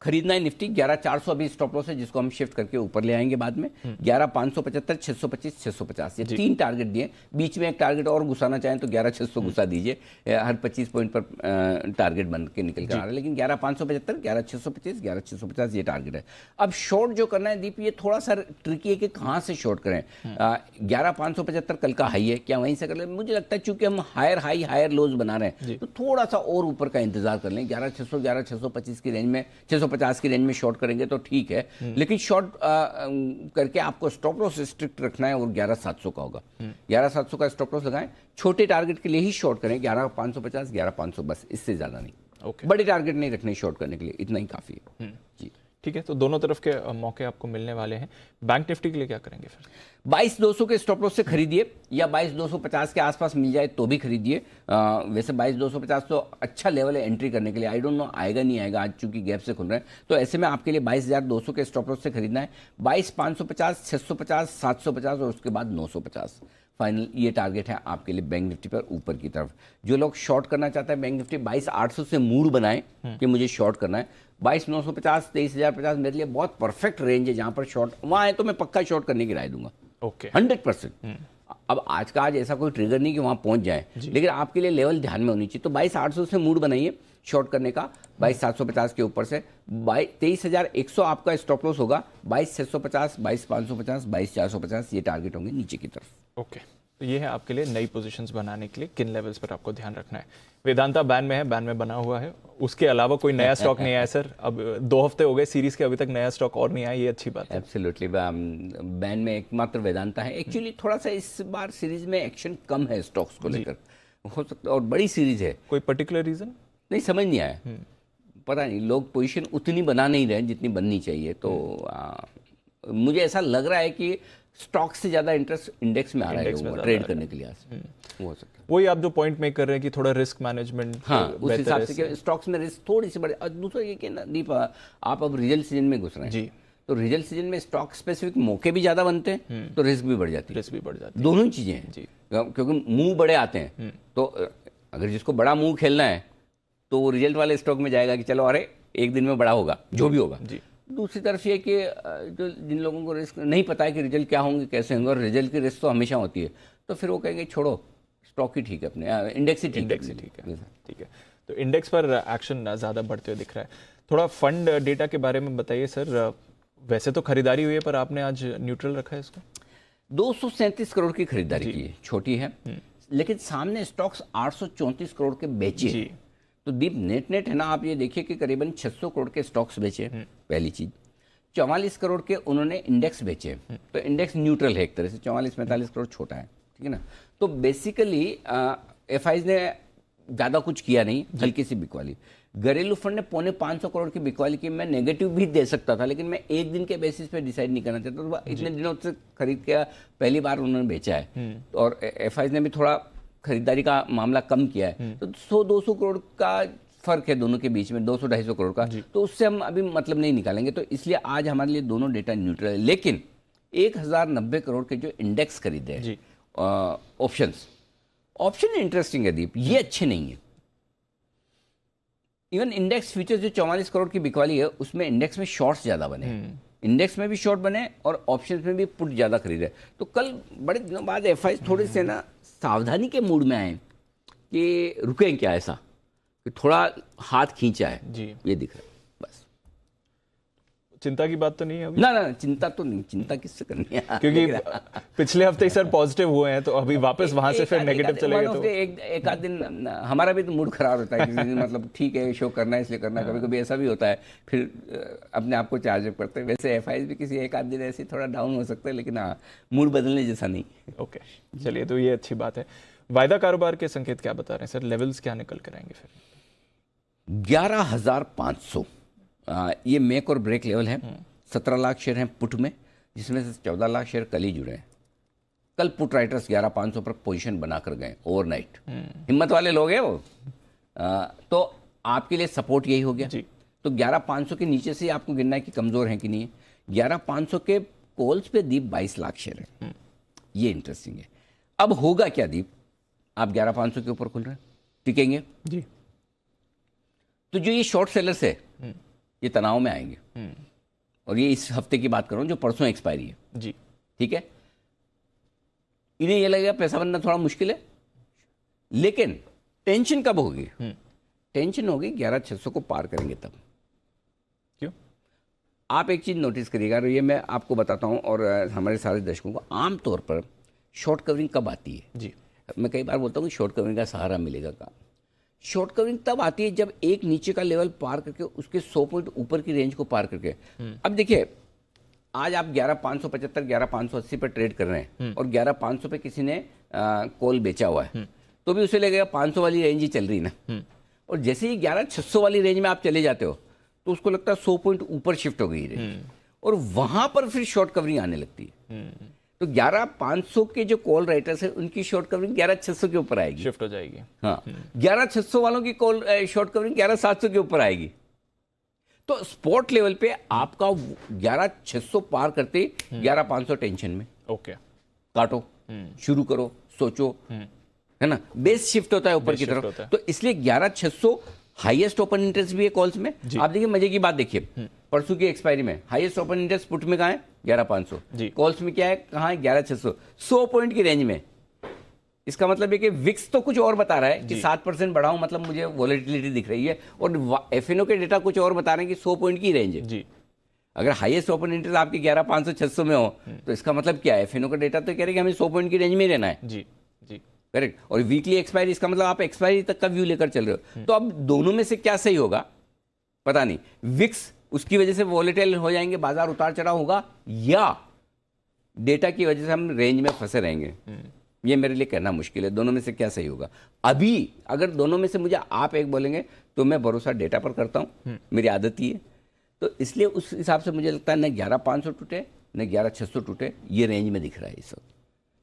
खरीदना है निफ्टी 11,400 अभी स्टॉप लॉस है, जिसको हम शिफ्ट करके ऊपर ले आएंगे बाद में। 11,575, 625, 650, ये 3 टारगेट दिए। बीच में एक टारगेट और घुसाना चाहें तो 11,600 घुसा दीजिए, हर 25 पॉइंट पर टारगेट बन के निकल कर आ रहा है। लेकिन 11,575, 11,625, 11,650 ये टारगेट है। अब शॉर्ट जो करना है दीप, ये थोड़ा सा ट्रिकी है कि कहाँ से शॉर्ट करें। 11,575 कल का हाई है, क्या वहीं से कर लें? मुझे लगता है चूंकि हम हायर हाई हायर लोज बना रहे हैं तो थोड़ा सा और ऊपर का इंतजार कर लें। 11,600, 11,625 की रेंज में, 650 की रेंज में शॉर्ट करेंगे तो ठीक है, लेकिन शॉर्ट करके आपको स्टॉप लॉस स्ट्रिक्ट रखना है और 11,700 का होगा। 11,700 का स्टॉप लॉस लगाएं, छोटे टारगेट के लिए ही शॉर्ट करें, 11,550, 11,500 बस, इससे ज्यादा नहीं। बड़े टारगेट नहीं रखने शॉर्ट करने के लिए, इतना ही काफी है जी। ठीक है, तो दोनों तरफ के मौके आपको मिलने वाले हैं। बैंक निफ्टी के लिए क्या करेंगे फिर? 22,200 के स्टॉप लॉस से खरीदिए, या 22,250 के आसपास मिल जाए तो भी खरीदिए। वैसे 22,250 तो अच्छा लेवल है एंट्री करने के लिए, आई डोंट नो आएगा नहीं आएगा, आज चूंकि गैप से खुल रहे हैं, तो ऐसे में आपके लिए 22,200 के स्टॉप लॉस से खरीदना है। 22,550, 650, 750 और उसके बाद 950 फाइनल, ये टारगेट है आपके लिए बैंक निफ्टी पर ऊपर की तरफ। जो लोग शॉर्ट करना चाहते हैं बैंक निफ्टी, 22,800 से मूड बनाएं कि मुझे शॉर्ट करना है। 22,950, 23,050 मेरे लिए बहुत परफेक्ट रेंज है जहां पर शॉर्ट, वहां है तो मैं पक्का शॉर्ट करने की राय दूंगा। ओके, 100%। अब आज का आज ऐसा कोई ट्रिगर नहीं कि वहां पहुंच जाए, लेकिन आपके लिए लेवल ध्यान में होनी चाहिए। तो 22,800 से मूड बनाइए शॉर्ट करने का, 22,750 के ऊपर से 23,100 आपका स्टॉप लॉस होगा, 22,650, 22,550, 22,450 ये टारगेट होंगे नीचे की तरफ। ओके, तो ये है आपके लिए नई पोजीशंस बनाने के लिए किन लेवल्स पर आपको ध्यान रखना है। वेदांता बैन में है, बैन में बना हुआ है, उसके अलावा कोई नया स्टॉक नहीं आया सर। अब 2 हफ्ते हो गए सीरीज के, अभी तक नया स्टॉक और नहीं आया, ये अच्छी बात है। एब्सोल्युटली, बैन में एकमात्र वेदांता है। एक्चुअली थोड़ा सा इस बार सीरीज में एक्शन कम है स्टॉक्स को लेकर, हो सकता है, और बड़ी सीरीज है। कोई पर्टिकुलर रीजन नहीं समझ नहीं आया, पता नहीं, लोग पोजीशन उतनी बना नहीं रहे जितनी बननी चाहिए। तो मुझे ऐसा लग रहा है कि स्टॉक से ज्यादा इंटरेस्ट इंडेक्स में आ रहा है ट्रेड करने के लिए, हो सकता है। वही आप जो पॉइंट मेक कर रहे हैं कि थोड़ा रिस्क मैनेजमेंट, हाँ, उस हिसाब से स्टॉक्स में रिस्क थोड़ी सी बढ़े। और दूसरा ये कि ना दीप, आप अब रिजल्ट सीजन में घुस रहे हैं जी, तो रिजल्ट सीजन में स्टॉक स्पेसिफिक मौके भी ज्यादा बनते हैं, तो रिस्क भी बढ़ जाती है। दोनों ही चीजें हैं जी, क्योंकि मुंह बड़े आते हैं, तो अगर जिसको बड़ा मुंह खेलना है तो वो रिजल्ट वाले स्टॉक में जाएगा कि चलो अरे एक दिन में बड़ा होगा जो भी होगा। दूसरी तरफ ये कि जो जिन लोगों को रिस्क नहीं पता है कि रिजल्ट क्या होंगे कैसे होंगे, और रिजल्ट की रिस्क तो हमेशा होती है, तो फिर वो कहेंगे छोड़ो स्टॉक ही ठीक है, अपने इंडेक्स ही ठीक है। इंडेक्स ही ठीक है, ठीक है। तो इंडेक्स पर एक्शन ज़्यादा बढ़ते हुए दिख रहा है। थोड़ा फंड डेटा के बारे में बताइए सर। वैसे तो खरीदारी हुई है पर आपने आज न्यूट्रल रखा है इसको। 237 करोड़ की खरीदारी की है, छोटी है, लेकिन सामने स्टॉक्स 834 करोड़ के बेचे। तो दीप नेट नेट है ना, आप ये देखिए कि करीबन 600 करोड़ के स्टॉक्स बेचे, पहली चीज। 44 करोड़ के उन्होंने इंडेक्स बेचे, तो इंडेक्स न्यूट्रल है एक तरह से, 44-45 करोड़ छोटा है, ठीक है ना। तो बेसिकली एफआईज ने ज़्यादा कुछ किया नहीं, हल्की सी बिकवाली। घरेलू फंड ने 450 करोड़ की बिकवाली की। मैं नेगेटिव भी दे सकता था, लेकिन मैं एक दिन के बेसिस पे डिसाइड नहीं करना चाहता, तो इतने दिनों से खरीद के पहली बार उन्होंने बेचा है, और एफआईज ने भी थोड़ा खरीदारी का मामला कम किया है। तो 100-200 करोड़ का फर्क है दोनों के बीच में, 200-250 करोड़ का, तो उससे हम अभी मतलब नहीं निकालेंगे। तो इसलिए आज हमारे लिए दोनों डेटा न्यूट्रल है। लेकिन 1090 करोड़ के जो इंडेक्स खरीदे हैं ऑप्शन इंटरेस्टिंग है दीप, ये अच्छे नहीं है। इवन इंडेक्स फ्यूचर्स जो 44 करोड़ की बिकवाली है, उसमें इंडेक्स में शॉर्ट्स ज्यादा बने, इंडेक्स में भी शॉर्ट बने और ऑप्शंस में भी पुट ज्यादा खरीदे। तो कल बड़े दिनों बाद एफआई थोड़े से ना सावधानी के मूड में आए कि रुकें क्या, ऐसा कि थोड़ा हाथ खींचा है जी, ये दिख रहा है। बस चिंता की बात तो नहीं है अभी? ना ना, चिंता तो नहीं, चिंता किससे करनी है, क्योंकि पिछले हफ्ते ही सर पॉजिटिव हुए हैं, तो अभी वापस वहां से फिर नेगेटिव चलेगा तो एक आध दिन हमारा भी तो मूड खराब होता है किसी दिन, मतलब ठीक है शो करना है इसलिए करना, कभी कभी ऐसा भी होता है, फिर अपने आप को चार्ज अप करते हैं। वैसे एफआईज भी किसी एक आध दिन ऐसे थोड़ा डाउन हो सकता है, लेकिन हाँ मूड बदलने जैसा नहीं। ओके, चलिए, तो ये अच्छी बात है। वायदा कारोबार के संकेत क्या बता रहे हैं सर? लेवल्स क्या निकल कर आएंगे फिर? 11,500 ये मेक और ब्रेक लेवल है। 17 लाख शेयर हैं पुट में, जिसमें से 14 लाख शेयर कल ही जुड़े हैं। कल पुट राइटर्स 11,500 पर पोजीशन बनाकर गए ओवरनाइट, हिम्मत वाले लोग हैं वो। तो आपके लिए सपोर्ट यही हो गया जी। तो 11,500 के नीचे से आपको गिनना है कि कमजोर है कि नहीं है। 11,500 के कॉल्स पे दीप 22 लाख शेयर है, ये इंटरेस्टिंग है। अब होगा क्या दीप, आप 11,500 के ऊपर खुल रहे हैं, टिकेंगे जी, तो जो ये शॉर्ट सेलर्स है ये तनाव में आएंगे। और ये इस हफ्ते की बात कर रहा हूं, जो परसों एक्सपायरी है जी, ठीक है। इन्हें ये लगेगा पैसा बनना थोड़ा मुश्किल है, लेकिन टेंशन कब होगी? टेंशन होगी 11,600 को पार करेंगे तब। क्यों? आप एक चीज नोटिस करिएगा, और ये मैं आपको बताता हूं और हमारे सारे दर्शकों को, आमतौर पर शॉर्ट कवरिंग कब आती है जी? मैं कई बार बोलता हूँ कि शॉर्ट कवरिंग का सहारा मिलेगा का। शॉर्ट कवरिंग तब आती है जब एक नीचे का लेवल पार करके उसके 100 पॉइंट ऊपर की रेंज को पार करके। अब देखिए, आज आप 11,575 11,580 पर ट्रेड कर रहे हैं और 11,500 पे किसी ने कॉल बेचा हुआ है, तो भी उसे लगेगा 500 वाली रेंज ही चल रही ना। और जैसे ही 11,600 वाली रेंज में आप चले जाते हो तो उसको लगता है 100 पॉइंट ऊपर शिफ्ट हो गई रेंज, और वहां पर फिर शॉर्ट कवरिंग आने लगती है। तो 11,500 के जो कॉल राइटर्स है उनकी शॉर्ट कवरिंग 11,600 के ऊपर आएगी, शिफ्ट हो जाएगी। हाँ, 11,600 वालों की कॉल शॉर्ट कवरिंग 11,700 के ऊपर आएगी। तो स्पॉट लेवल पे आपका 11,600 पार करते 11,500 टेंशन में। ओके, काटो, शुरू करो, सोचो, है ना, बेस शिफ्ट होता है ऊपर की तरफ। तो इसलिए 11,600 हाईएस्ट ओपन इंटरेस्ट भी है कॉल्स में। आप देखिए मजे की बात, देखिए परसों की एक्सपायरी में हाईएस्ट ओपन इंटरेस्ट पुट में कहाँ है? 11,500। कॉल्स में क्या है, कहाँ है? 11,600, 100 पॉइंट की रेंज में। इसका मतलब है कि विक्स तो कुछ और बता रहा है कि 7% बढ़ाऊं, मतलब मुझे वॉलेटिलिटी दिख रही है, और एफएनओ के डेटा कुछ और बता रहे हैं कि 100 पॉइंट की रेंज है जी। अगर हाईएस्ट ओपन इंटरेस्ट आपके 11,500-600 में हो तो इसका मतलब क्या है? एफएनओ का डेटा तो कह रहे हैं कि हमें 100 पॉइंट की रेंज में रहना है जी जी, करेक्ट। और वीकली एक्सपायरी, इसका मतलब आप एक्सपायरी तक का व्यू लेकर चल रहे हो। तो अब दोनों में से क्या सही होगा पता नहीं। विक्स उसकी वजह से वॉलेटाइल हो जाएंगे, बाजार उतार चढ़ाव होगा, या डेटा की वजह से हम रेंज में फंसे रहेंगे, ये मेरे लिए कहना मुश्किल है। दोनों में से क्या सही होगा? अभी अगर दोनों में से मुझे आप एक बोलेंगे तो मैं भरोसा डेटा पर करता हूं, मेरी आदत ही है। तो इसलिए उस हिसाब से मुझे लगता है न 11,500 टूटे न 11,600 टूटे, ये रेंज में दिख रहा है इस वक्त।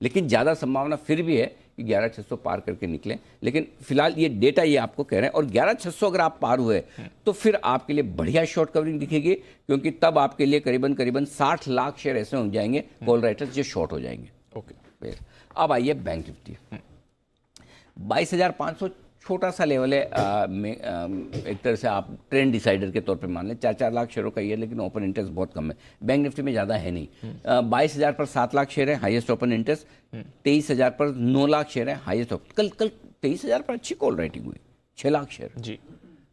लेकिन ज़्यादा संभावना फिर भी है कि 11,600 पार करके निकले, लेकिन फिलहाल ये डेटा ये आपको कह रहे हैं। और 11,600 अगर आप पार हुए तो फिर आपके लिए बढ़िया शॉर्ट कवरिंग दिखेगी, क्योंकि तब आपके लिए करीबन 60 लाख शेयर ऐसे हो जाएंगे कॉल राइटर्स जो शॉर्ट हो जाएंगे। ओके, अब आइए बैंक निफ्टी 22,500 छोटा सा लेवल है, एक तरह से आप ट्रेंड डिसाइडर के तौर पे मान लें। 4-4 लाख शेयरों का ये, लेकिन ओपन इंटरेस्ट बहुत कम है। बैंक निफ्टी में ज़्यादा है नहीं। 22,000 पर 7 लाख शेयर है, हाईएस्ट ओपन इंटरेस्ट। 23,000 पर 9 लाख शेयर है, हाईएस्ट ओपन। कल 23,000 पर अच्छी कॉल राइटिंग हुई, 6 लाख शेयर जी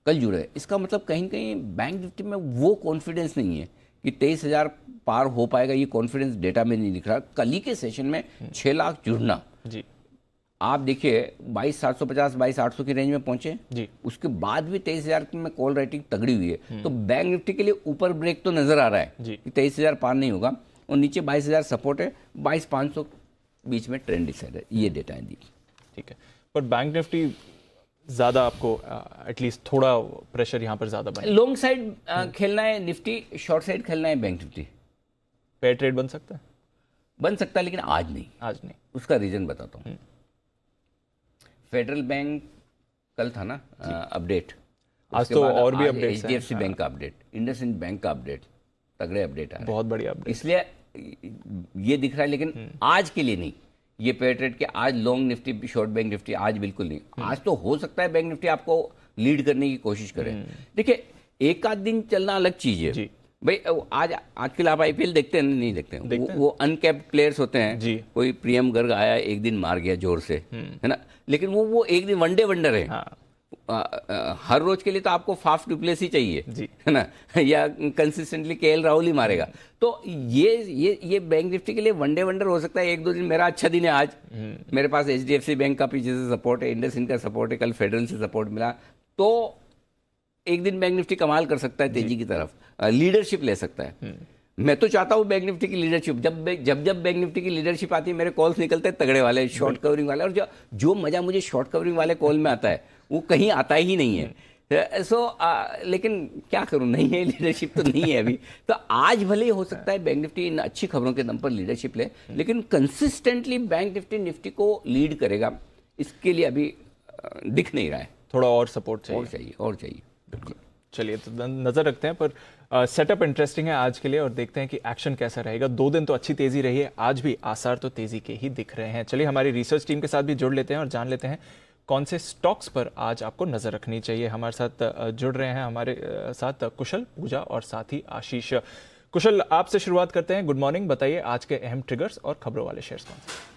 कल जुड़े। इसका मतलब कहीं कहीं बैंक निफ्टी में वो कॉन्फिडेंस नहीं है कि 23,000 पार हो पाएगा, ये कॉन्फिडेंस डेटा में नहीं दिख रहा। कल ही के सेशन में 6 लाख जुड़ना, जी आप देखिए 22,750 22,800 की रेंज में पहुंचे जी, उसके बाद भी 23,000 में कॉल राइटिंग तगड़ी हुई है। तो बैंक निफ्टी के लिए ऊपर ब्रेक तो नजर आ रहा है जी। कि 23,000 पार नहीं होगा, और नीचे 22,000 सपोर्ट है, 22,500 बीच में ट्रेंड डिसाइड है, ये डेटा है। ठीक है, पर बैंक निफ्टी ज्यादा आपको एटलीस्ट थोड़ा प्रेशर यहाँ पर ज्यादा बने। लॉन्ग साइड खेलना है निफ्टी, शॉर्ट साइड खेलना है बैंक निफ्टी। पेयर ट्रेड बन सकता है? बन सकता है, लेकिन आज नहीं। आज नहीं। उसका रीजन बताता हूँ। फेडरल बैंक कल था ना अपडेट, आज तो और भी अपडेट, HDFC बैंक का अपडेट, इंडसइंड बैंक का अपडेट, तगड़े अपडेट आ रहे हैं, बहुत बढ़िया अपडेट। इसलिए ये दिख रहा है, लेकिन आज के लिए नहीं। ये पेयर ट्रेड के आज long Nifty short bank Nifty आज बिल्कुल नहीं। आज तो हो सकता है बैंक निफ्टी आपको लीड करने की कोशिश करे। देखिए एक आध दिन चलना अलग चीज है जी। भाई। आजकल आप IPL देखते हैं? नहीं देखते हैं। वो अनकैप्ड प्लेयर्स होते हैं जी। कोई प्रियम गर्ग आया, एक दिन मार गया जोर से, है ना, लेकिन वो एक दिन वनडे वंडर है। हाँ। हर रोज के लिए तो आपको फाफ डुप्लेसी चाहिए जी। है ना, या कंसिस्टेंटली KL राहुल ही मारेगा। तो ये बैंक निफ्टी के लिए वनडे वंडर हो सकता है। एक दो दिन मेरा अच्छा दिन है आज, मेरे पास HDFC बैंक का पीछे से सपोर्ट है, इंडसइंड का सपोर्ट है, कल फेडरल से सपोर्ट मिला, तो एक दिन बैंक निफ्टी कमाल कर सकता है तेजी की तरफ, लीडरशिप ले सकता है। मैं तो चाहता हूँ बैंक निफ्टी की लीडरशिप, जब बैंक निफ्टी की लीडरशिप आती है मेरे कॉल्स निकलते हैं तगड़े वाले, शॉर्ट कवरिंग वाले, और जो मजा मुझे शॉर्ट कवरिंग वाले कॉल में आता है वो कहीं आता ही नहीं है। लेकिन क्या करूं, नहीं है लीडरशिप तो नहीं है अभी। तो आज भले ही हो सकता है बैंक निफ्टी इन अच्छी खबरों के दम पर लीडरशिप ले, लेकिन कंसिस्टेंटली बैंक निफ्टी को लीड करेगा, इसके लिए अभी दिख नहीं रहा है। थोड़ा और सपोर्ट चाहिए और चाहिए। चलिए तो नजर रखते हैं, पर सेटअप इंटरेस्टिंग है आज के लिए, और देखते हैं कि एक्शन कैसा रहेगा। 2 दिन तो अच्छी तेजी रही है, आज भी आसार तो तेजी के ही दिख रहे हैं। चलिए हमारी रिसर्च टीम के साथ भी जुड़ लेते हैं और जान लेते हैं कौन से स्टॉक्स पर आज आपको नजर रखनी चाहिए। हमारे साथ जुड़ रहे हैं हमारे साथ कुशल, पूजा और साथ ही आशीष। कुशल, आपसे शुरुआत करते हैं। गुड मॉर्निंग, बताइए आज के अहम ट्रिगर्स और खबरों वाले शेयर्स कौन से?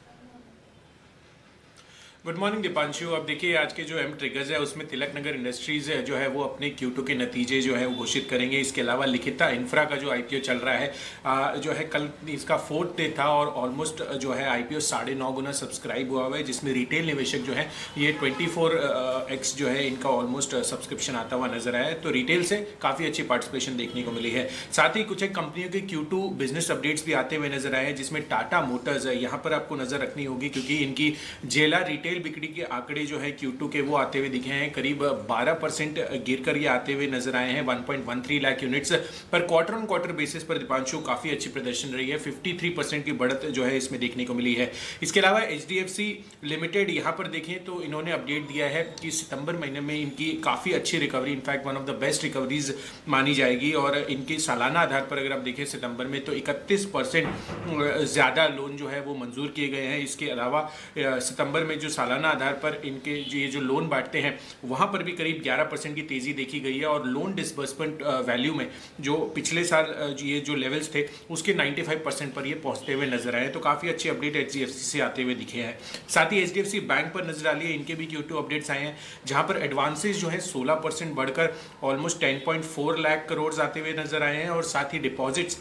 Good morning Deepanshu. अब देखिए आज के जो अहम ट्रिगर्स है उसमें तिलक नगर इंडस्ट्रीज जो है वो अपने Q2 के नतीजे जो है वो घोषित करेंगे। इसके अलावा लिखिता इंफ्रा का जो IPO चल रहा है जो है कल इसका 4th डे था और ऑलमोस्ट जो है IPO 9.5 गुना सब्सक्राइब हुआ है, जिसमें रिटेल निवेशक जो है ये 24x जो है इनका ऑलमोस्ट सब्सक्रिप्शन आता हुआ नजर आया है। तो रिटेल से काफ़ी अच्छी पार्टिसिपेशन देखने को मिली है। साथ ही कुछ एक कंपनियों के Q2 बिजनेस अपडेट्स भी आते हुए नजर आए हैं, जिसमें टाटा मोटर्स है, यहाँ पर आपको नजर रखनी होगी क्योंकि इनकी जेला रिटेल बिक्री के आंकड़े जो है Q2 के वो आते हुए दिखे हैं। करीब 12% गिरकर ये आते हुए नजर आए हैं, 1.13 लाख यूनिट्स पर क्वार्टर ऑन क्वार्टर बेसिस पर दीपांशु काफी अच्छी प्रदर्शन रही है। 53% की बढ़त जो है इसमें देखने को मिली है। इसके अलावा HDFC लिमिटेड यहाँ पर देखें तो इन्होंने अपडेट दिया है कि सितंबर महीने में इनकी काफी अच्छी recovery, in fact one of the best recoveries मानी जाएगी, और इनके सालाना आधार पर अगर आप देखें सितंबर में तो 31% ज्यादा लोन जो है वो मंजूर किए गए हैं। इसके अलावा सितंबर में जो सालाना आधार पर इनके ये जो लोन बांटते हैं वहां पर भी करीब 11% की तेजी देखी गई है, और लोन डिसबर्समेंट वैल्यू में जो पिछले साल ये जो लेवल्स थे उसके 95% पर ये पहुंचते हुए नजर आए। तो काफी अच्छे अपडेट HDFC से आते हुए दिखे हैं। साथ ही HDFC बैंक पर नजर डालिए, इनके भी Q2 अपडेट्स आए हैं, जहां पर एडवांसेस जो है 16% बढ़कर ऑलमोस्ट 10.4 लाख करोड़ आते हुए नजर आए हैं, और साथ ही डिपॉजिट्स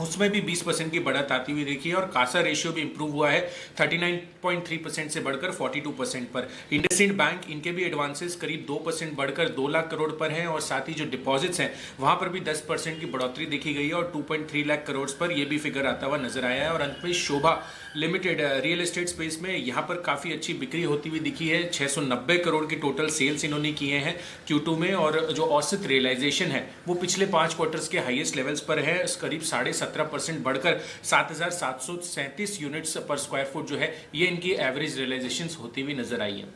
उसमें भी 20% की बढ़त आती हुई देखी है, और कासा रेशियो भी इंप्रूव हुआ है 39.3% से बढ़कर 42% पर। इंडसइंड बैंक इनके भी एडवांसेस करीब 2% बढ़कर 2 लाख करोड़ पर हैं, और साथ ही जो डिपॉजिट्स हैं वहां पर भी 10% की बढ़ोतरी देखी गई है, और 2.3 लाख करोड़ पर यह भी फिगर आता हुआ नजर आया है। और अंत में शोभा लिमिटेड रियल एस्टेट स्पेस में यहाँ पर काफी अच्छी बिक्री होती हुई दिखी है। 690 करोड़ की टोटल सेल्स इन्होंने किए हैं Q2 में, और जो औसत रियलाइजेशन है वो पिछले 5 क्वार्टर्स के हाईएस्ट लेवल्स पर है, करीब 17.5% बढ़कर 7,737 यूनिट्स पर स्क्वायर फुट जो है ये इनकी एवरेज रियलाइजेशन होती हुई नजर आई है।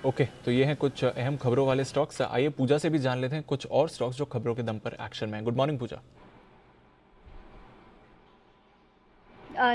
ओके, तो ये हैं कुछ अहम खबरों वाले स्टॉक्स। आइए पूजा से भी जान लेते हैं कुछ और स्टॉक्स जो खबरों के दम पर एक्शन में हैं। Good morning Pooja.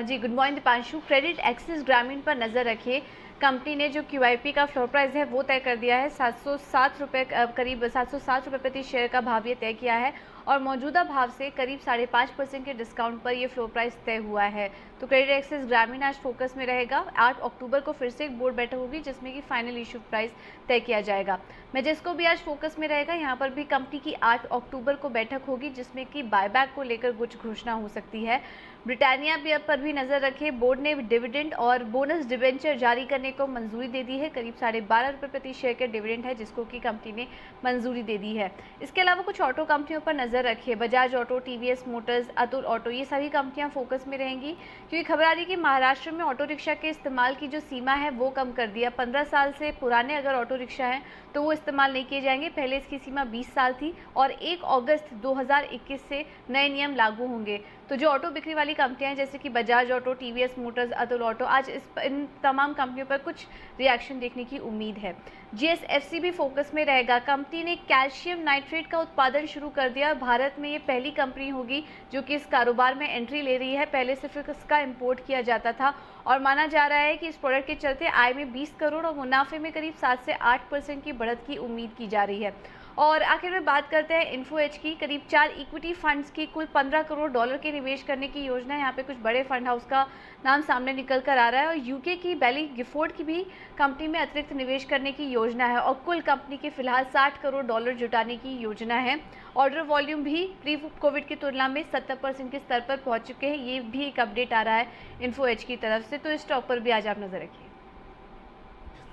जी good morning Deepanshu. Credit access Grameen पर नजर रखिए, कंपनी ने जो QIP का फ्लोर प्राइस है वो तय कर दिया है। 707 रुपये, करीब 707 रुपये प्रति शेयर का भाव ये तय किया है और मौजूदा भाव से करीब 5.5% के डिस्काउंट पर ये फ्लोर प्राइस तय हुआ है। तो क्रेडिट एक्सेस ग्रामीण आज फोकस में रहेगा। 8 अक्टूबर को फिर से एक बोर्ड बैठक होगी जिसमें कि फाइनल इशू प्राइस तय किया जाएगा। मैजेस्को भी आज फोकस में रहेगा। यहाँ पर भी कंपनी की 8 अक्टूबर को बैठक होगी जिसमें कि बायबैक को लेकर कुछ घोषणा हो सकती है। ब्रिटानिया पर भी नजर रखें। बोर्ड ने डिविडेंड और बोनस डिबेंचर जारी करने को मंजूरी दे दी है। करीब 12.5 रुपये प्रति शेयर के डिविडेंड है जिसको कि कंपनी ने मंजूरी दे दी है। इसके अलावा कुछ ऑटो कंपनियों पर नजर रखिए। Bajaj auto, TVS Motors, Atul auto, ये सभी कंपनियां फोकस में रहेंगी क्योंकि खबर आ रही है कि महाराष्ट्र में ऑटो रिक्शा के इस्तेमाल की जो सीमा है वो कम कर दिया। 15 साल से पुराने अगर ऑटो रिक्शा हैं तो वो इस्तेमाल नहीं किए जाएंगे। पहले इसकी सीमा 20 साल थी और 1 अगस्त 2021 से नए नियम लागू होंगे। तो जो ऑटो बिक्री वाली कंपनियां हैं जैसे कि Bajaj auto, TVS Motors, Atul auto, आज इन तमाम कंपनियों पर कुछ रिएक्शन देखने की उम्मीद है। GSFC भी फोकस में रहेगा। कंपनी ने कैल्शियम नाइट्रेट का उत्पादन शुरू कर दिया। भारत में ये पहली कंपनी होगी जो कि इस कारोबार में एंट्री ले रही है। पहले सिर्फ इसका इंपोर्ट किया जाता था और माना जा रहा है कि इस प्रोडक्ट के चलते आय में 20 करोड़ और मुनाफे में करीब 7 से 8% की बढ़त की उम्मीद की जा रही है। और आखिर में बात करते हैं इन्फो एज की। करीब 4 इक्विटी फंड्स की कुल $15 करोड़ के निवेश करने की योजना है। यहाँ पे कुछ बड़े फंड हाउस का नाम सामने निकल कर आ रहा है और यूके की बेली गिफोर्ड की भी कंपनी में अतिरिक्त निवेश करने की योजना है और कुल कंपनी के फिलहाल $60 करोड़ जुटाने की योजना है। ऑर्डर वॉल्यूम भी प्री कोविड की तुलना में 70% के स्तर पर पहुंच चुके हैं। ये भी एक अपडेट आ रहा है इन्फो एज की तरफ से। तो इस स्टॉक पर भी आज आप नजर रखिए।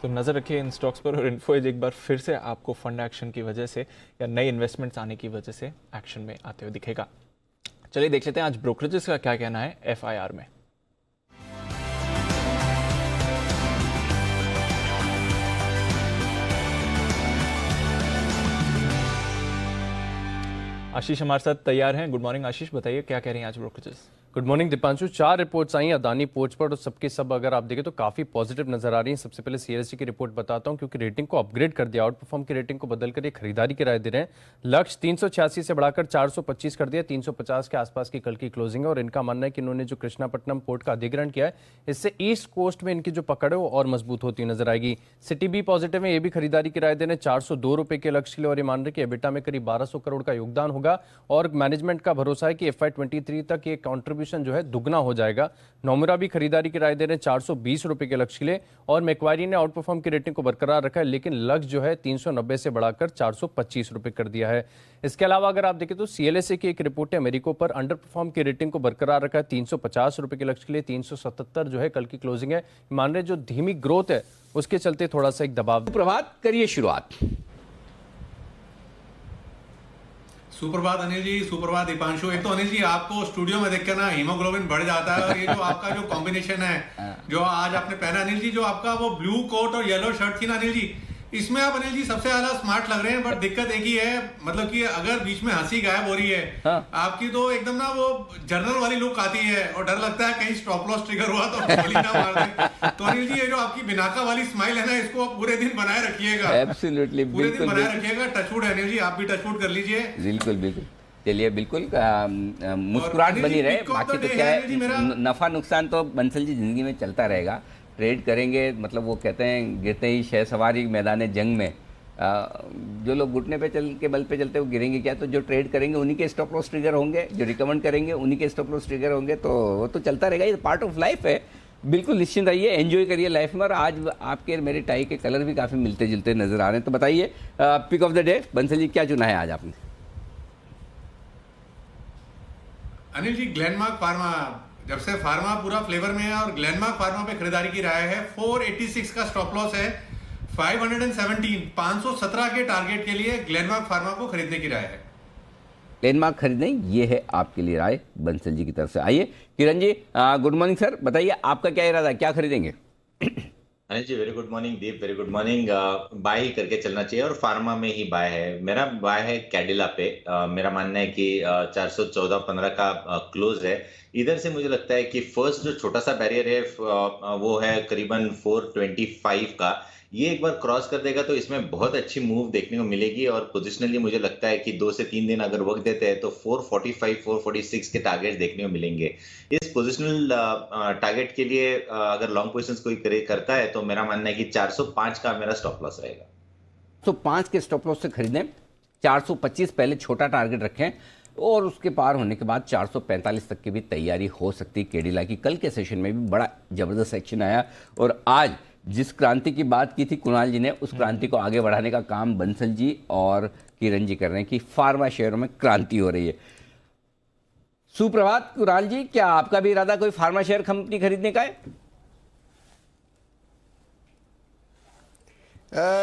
तो नज़र रखिए इन स्टॉक्स पर। और इन्फो एज एक बार फिर से आपको फंड एक्शन की वजह से या नए इन्वेस्टमेंट्स आने की वजह से एक्शन में आते हुए दिखेगा। चलिए देख लेते हैं आज ब्रोकरेजेस का क्या कहना है FIR में। आशीष हमारे साथ तैयार हैं। गुड मॉर्निंग आशीष, बताइए क्या कह रही हैं आज brokerages. Good morning Deepanshu. 4 reports आई अदानी पोर्ट्स पर और सबके सब अगर आप देखें तो काफी पॉजिटिव नजर आ रही हैं। सबसे पहले CLSA की रिपोर्ट बताता हूं क्योंकि रेटिंग को अपग्रेड कर दिया। आउट परफॉर्म की रेटिंग को बदलकर ये खरीदारी की राय दे रहे हैं। लक्ष्य 386 से बढ़ाकर 425 कर दिया। 350 के आसपास की कल की क्लोजिंग है और इनका मानना है कि इन्होंने जो कृष्णापट्टनम पोर्ट का अधिग्रहण किया है इससे ईस्ट कोस्ट में इनकी जो पकड़ है वो और मजबूत होती नजर आएगी। सिटी भी पॉजिटिव है, ये भी खरीदारी की राय दे रहे हैं 402 रुपए के लक्ष्य के लिए और ये मान रहे कि एबिटा में करीब 1200 करोड़ का योगदान होगा और मैनेजमेंट का भरोसा है कि FY23 तक ये कॉन्ट्रीब्यूशन जो है दुगना हो जाएगा। नोमुरा भी खरीदारी की राय दे रहे हैं 420 रुपए के लक्ष्य के लिए और मैक्वारी ने आउट परफॉर्म की रेटिंग को बरकरार रखा है लेकिन लक्ष्य जो है 390 से बढ़ाकर 425 रुपए कर दिया है। इसके अलावा अगर आप देखें तो CLSA की एक रिपोर्ट है अमेरिको पर अंडर परफॉर्म की रेटिंग को बरकरार रखा है 350 रुपए के लक्ष्य के लिए। 377 जो है कल की क्लोजिंग है। मान रहे जो धीमी ग्रोथ है उसके चलते थोड़ा सा एक दबाव। प्रभात करिए शुरुआत। सुप्रभात अनिल जी, सुप्रभात दीपांशु। एक तो अनिल जी आपको स्टूडियो में देखकर ना हीमोग्लोबिन बढ़ जाता है और ये जो आपका जो कॉम्बिनेशन है जो आज आपने पहना अनिल जी, जो आपका वो ब्लू कोट और येलो शर्ट थी ना अनिल जी, इसमें आप अनिल जी सबसे ज्यादा स्मार्ट लग रहे हैं। बट दिक्कत एक ही है, मतलब कि अगर बीच में हंसी गायब हो रही है आपकी तो एकदम ना वो जर्नल वाली लुक आती है और डर लगता है कहीं स्टॉप लॉस ट्रिगर हुआ तो गोली ना मार दे। तो अनिल जी ये जो आपकी बिनाका वाली स्माइल है ना इसको आप पूरे दिन बनाए रखिएगा। एब्सोल्युटली, पूरे दिन बनाए रखिएगा। टचवुड है अनिल जी, आप भी टचवुड कर लीजिए। बिल्कुल बिल्कुल, चलिए बिल्कुल मुस्कुराहट बनी रहे। बाकी तो क्या है, नफा नुकसान तो बंसल जी जिंदगी में चलता रहेगा। ट्रेड करेंगे मतलब वो कहते हैं गिरते ही शह सवारी मैदान जंग में जो लोग घुटने पे चल के बल पे चलते वो गिरेंगे क्या। तो जो ट्रेड करेंगे उन्हीं के स्टॉप लॉस ट्रिगर होंगे, जो रिकमेंड करेंगे उन्हीं के स्टॉप लॉस ट्रिगर होंगे। तो वो तो चलता रहेगा, ये पार्ट ऑफ लाइफ है। बिल्कुल निश्चिंत रहिए, एंजॉय करिए लाइफ में। और आज आपके मेरे टाई के कलर भी काफ़ी मिलते जुलते नजर आ रहे हैं। तो बताइए pick of the day Bansal ji क्या चुना है आज आपने। अनिल जी ग्लेनमार्क फार्मा, जब से फार्मा पूरा फ्लेवर में है और ग्लेनमार्क फार्मा पे खरीदारी की राय है। 486 का स्टॉप लॉस है, 517 के टारगेट के लिए ग्लेनमार्क फार्मा को खरीदने की राय है। ग्लेनमार्क खरीदने, ये है आपके लिए राय बंसल जी की तरफ से। आइए Kiran ji, good morning sir, बताइए आपका क्या इरादा है, क्या खरीदेंगे। अनिल जी वेरी गुड मॉर्निंग। दीप वेरी गुड मॉर्निंग। बाय ही करके चलना चाहिए और फार्मा में ही बाय है। मेरा बाय है कैडिला पे। मेरा मानना है कि 414.15 का क्लोज है। इधर से मुझे लगता है कि फर्स्ट जो छोटा सा बैरियर है वो है करीबन 425 का। ये एक बार क्रॉस कर देगा तो इसमें बहुत अच्छी मूव देखने को मिलेगी और पोजिशनली मुझे लगता है कि 2 से 3 दिन अगर वक्त देते हैं तो 445 446 के टारगेट देखने को मिलेंगे। इस पोजिशनल टारगेट के लिए अगर लॉन्ग पोजिशंस कोई करता है तो मेरा मानना है कि 405 का मेरा स्टॉप लॉस रहेगा। तो 5 के स्टॉप लॉस से खरीदें, 425 पहले छोटा टारगेट रखें और उसके पार होने के बाद 445 तक की भी तैयारी हो सकती है कैडिला की। कल के सेशन में भी बड़ा जबरदस्त एक्शन आया और आज जिस क्रांति की बात की थी कुणाल जी ने, उस क्रांति को आगे बढ़ाने का काम बंसल जी और किरण जी कर रहे हैं कि फार्मा शेयरों में क्रांति हो रही है। सुप्रभात कुणाल जी, क्या आपका भी इरादा कोई फार्मा शेयर कंपनी खरीदने का है?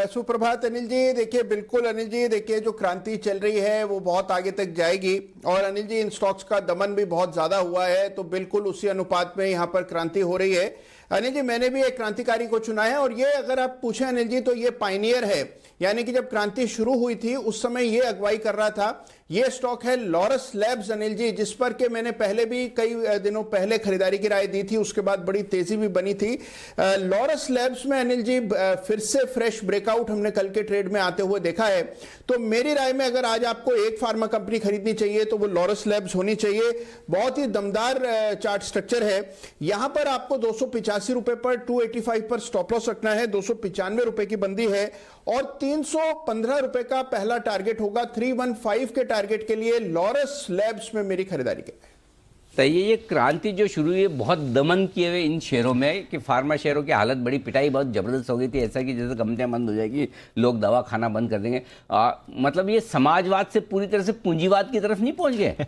सुप्रभात अनिल जी। देखिए बिल्कुल अनिल जी, देखिए जो क्रांति चल रही है वो बहुत आगे तक जाएगी और अनिल जी इन स्टॉक्स का दमन भी बहुत ज्यादा हुआ है, तो बिल्कुल उसी अनुपात में यहाँ पर क्रांति हो रही है। अनिल जी मैंने भी एक क्रांतिकारी को चुना है और ये अगर आप पूछें अनिल जी तो ये पायनियर है, यानी कि जब क्रांति शुरू हुई थी उस समय ये अगुवाई कर रहा था। ये स्टॉक है लॉरस लैब्स अनिल जी, जिस पर के मैंने पहले भी कई दिनों पहले खरीदारी की राय दी थी, उसके बाद बड़ी तेजी भी बनी थी। लॉरस लैब्स में अनिल जी फिर से फ्रेश ब्रेकआउट हमने कल के ट्रेड में आते हुए देखा है। तो मेरी राय में अगर आज आपको एक फार्मा कंपनी खरीदनी चाहिए तो वो लॉरस लैब्स होनी चाहिए। बहुत ही दमदार चार्ट स्ट्रक्चर है। यहां पर आपको 285 रुपए पर 285 पर स्टॉप लॉस रखना है, 295 रुपए की बंदी है और 315 रुपए का पहला टारगेट होगा। 315 के टारगेट के लिए लॉरस लैब्स में मेरी खरीदारी की। तो ये क्रांति जो शुरू हुई है बहुत दमन किए हुए इन शेयरों में कि फार्मा शेयरों की हालत बड़ी पिटाई बहुत जबरदस्त हो गई थी, ऐसा कि जैसे कंपनियां बंद हो जाएगी, लोग दवा खाना बंद कर देंगे। मतलब ये समाजवाद से पूरी तरह से पूंजीवाद की तरफ नहीं पहुंच गए।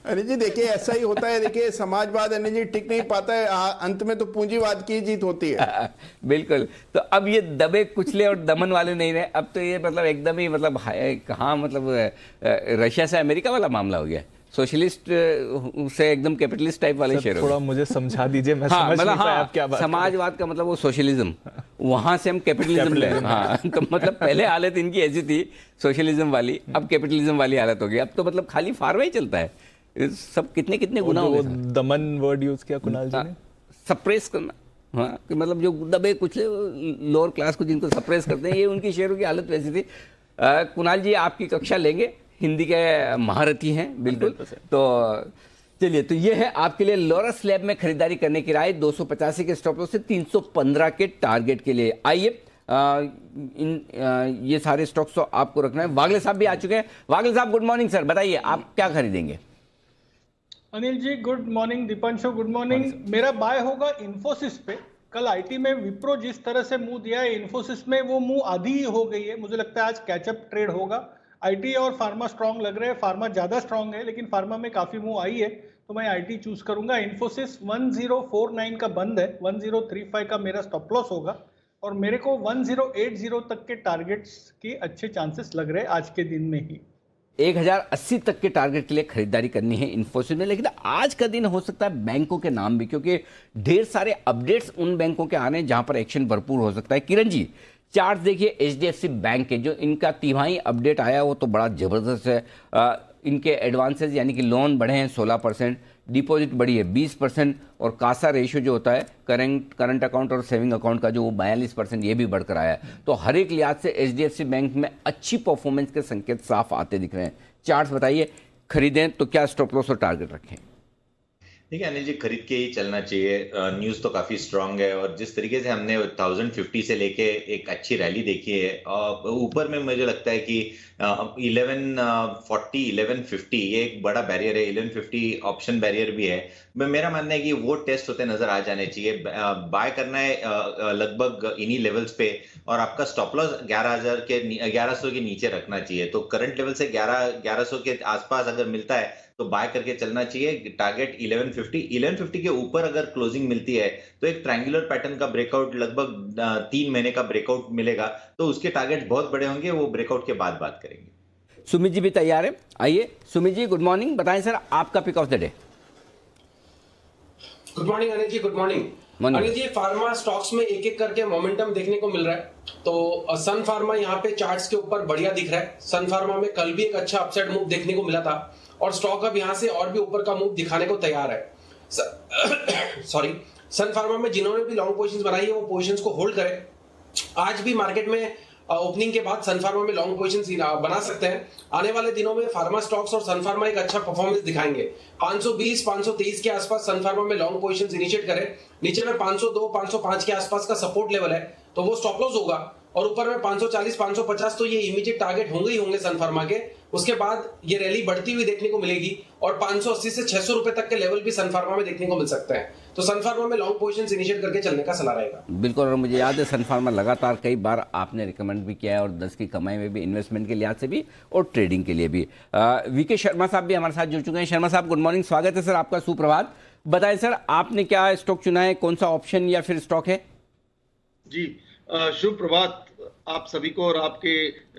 अनिल जी देखिए ऐसा ही होता है, देखिए समाजवाद अनिल जी टिक नहीं पाता है, अंत में तो पूंजीवाद की जीत होती है। बिल्कुल। तो अब ये दबे कुचले और दमन वाले नहीं रहे, अब तो ये मतलब एकदम ही मतलब कहाँ मतलब रशिया से अमेरिका वाला मामला हो गया, सोशलिस्ट से एकदम कैपिटलिस्ट टाइप वाले शेयर। थोड़ा मुझे समझा दीजिए, मैं समझ नहीं पाया आप क्या बात। समाजवाद का मतलब वो सोशलिज्म, वहां से हम कैपिटलिज्म ले। हाँ, तो मतलब पहले हालत इनकी ऐसी थी सोशलिज्म वाली, अब कैपिटलिज्म वाली हालत हो गई। अब तो मतलब खाली फार्मा ही चलता है। सब कितने कितने गुना हो गए। दमन वर्ड यूज किया कुणाल जी ने, सप्रेस करना। हाँ, कि मतलब जो दबे कुछ लोअर क्लास को जिनको सप्रेस करते हैं, ये उनकी शेयरों की हालत वैसी थी। कुणाल जी आपकी कक्षा लेंगे, हिंदी के महारथी हैं बिल्कुल। तो चलिए, तो ये है आपके लिए लॉरस लैब में खरीदारी करने की राय, 285 के स्टॉप लॉस से 315 के टारगेट के लिए। आइए ये सारे स्टॉक्स तो आपको रखना है। वागले साहब भी आ चुके हैं। वागले साहब गुड मॉर्निंग सर, बताइए आप क्या खरीदेंगे? Anil ji good morning, Deepanshu good morning. मेरा बाय होगा इन्फोसिस पे। कल आईटी में विप्रो जिस तरह से मुंह दिया है, इन्फोसिस में वो मुंह आधी ही हो गई है। मुझे लगता है आज कैचअप ट्रेड होगा। आईटी और फार्मा स्ट्रांग लग रहे हैं, फार्मा ज्यादा स्ट्रांग है लेकिन फार्मा में काफी मुंह आई है, तो मैं आईटी चूज करूंगा। इन्फोसिस 1049 का बंद है, 1035 का मेरा स्टॉप लॉस होगा और मेरे को 1080 तक के टारगेट्स के अच्छे चांसेस लग रहे हैं आज के दिन में ही। 1080 तक के टारगेट के लिए खरीदारी करनी है इन्फोसिस में। लेकिन आज का दिन हो सकता है बैंकों के नाम भी, क्योंकि ढेर सारे अपडेट्स उन बैंकों के आ रहे हैं जहां पर एक्शन भरपूर हो सकता है। किरण जी चार्ट देखिए एचडीएफसी बैंक के, जो इनका तिमाही अपडेट आया वो तो बड़ा जबरदस्त है। इनके एडवांसेस यानी कि लोन बढ़े हैं 16%, डिपॉजिट बढ़ी है 20% और कासा रेशियो जो होता है करंट अकाउंट और सेविंग अकाउंट का जो वो 42%, ये भी बढ़कर आया है। तो हर एक लिहाज से एचडीएफसी बैंक में अच्छी परफॉर्मेंस के संकेत साफ आते दिख रहे हैं। चार्ट्स बताइए, खरीदें तो क्या स्टॉप लॉस और टारगेट रखें? देखिए अनिल जी, खरीद के ही चलना चाहिए। न्यूज़ तो काफ़ी स्ट्रांग है और जिस तरीके से हमने 1050 से लेके एक अच्छी रैली देखी है, ऊपर में मुझे लगता है कि 1140 1150 ये एक बड़ा बैरियर है। 1150 ऑप्शन बैरियर भी है। मेरा मानना है कि वो टेस्ट होते नजर आ जाने चाहिए। बाय करना है लगभग इन्हीं लेवल्स पे और आपका स्टॉप लॉस 1100 के नीचे रखना चाहिए। तो करंट लेवल से 1100 के आसपास अगर मिलता है तो बाय करके चलना चाहिए। टारगेट 1150 के ऊपर अगर क्लोजिंग मिलती है तो एक ट्रायंगुलर पैटर्न का ब्रेकआउट लगभग 3 महीने का ब्रेकआउट मिलेगा, तो उसके टारगेट बहुत बड़े होंगे, वो ब्रेकआउट के बाद बात करेंगे। सुमित जी भी तैयार है। आइए सुमित जी गुड मॉर्निंग, बताएं सर आपका pick of the day. Good morning Anil ji, good morning. Anil ji pharma stocks में एक एक करके मोमेंटम देखने को मिल रहा है। तो सन फार्मा यहाँ पे चार्ट्स के ऊपर बढ़िया दिख रहा है। सन फार्मा में कल भी एक अच्छा अपसाइड मूव देखने को मिला था और स्टॉक अब यहाँ से और भी ऊपर का मूव दिखाने को तैयार है। सॉरी, सन फार्मा में जिन्होंने भी लॉन्ग पोजीशंस बनाई है वो पोजीशंस को होल्ड करें। आज भी मार्केट में ओपनिंग के बाद सन फार्मा में लॉन्ग पोजीशंस बना सकते हैं। आने वाले दिनों में फार्मा स्टॉक्स और सन फार्मा एक अच्छा परफॉर्मेंस दिखाएंगे। 520 523 के आसपास सन फार्मा में लॉन्ग पोजीशंस इनिशिएट करें। नीचे में 502 505 के आसपास का सपोर्ट लेवल है तो वो स्टॉप लॉस होगा, और ऊपर में 540 550 तो ये इमीडिएट टारगेट होंगे ही होंगे सन फार्मा के। उसके बाद ये रैली बढ़ती हुई देखने को मिलेगी और 580 से 600 रुपए तक के लेवल भी सन फार्मा में देखने को मिल सकते हैं। तो सन फार्मा में लॉन्ग पोजीशंस इनिशिएट करके चलने का सलाह रहेगा। बिल्कुल, और मुझे याद है सन फार्मा लगातार कई बार आपने रिकमेंड भी किया है, और 10 की कमाई में भी, इन्वेस्टमेंट के लिहाज से भी और ट्रेडिंग के लिए भी। वीके शर्मा साहब भी हमारे साथ जुड़ चुके हैं। शर्मा साहब, गुड मॉर्निंग, स्वागत है सर आपका, सुप्रभात। बताएं सर, आपने क्या स्टॉक चुना है, कौन सा ऑप्शन या फिर स्टॉक है? जी, शुभ प्रभात आप सभी को और आपके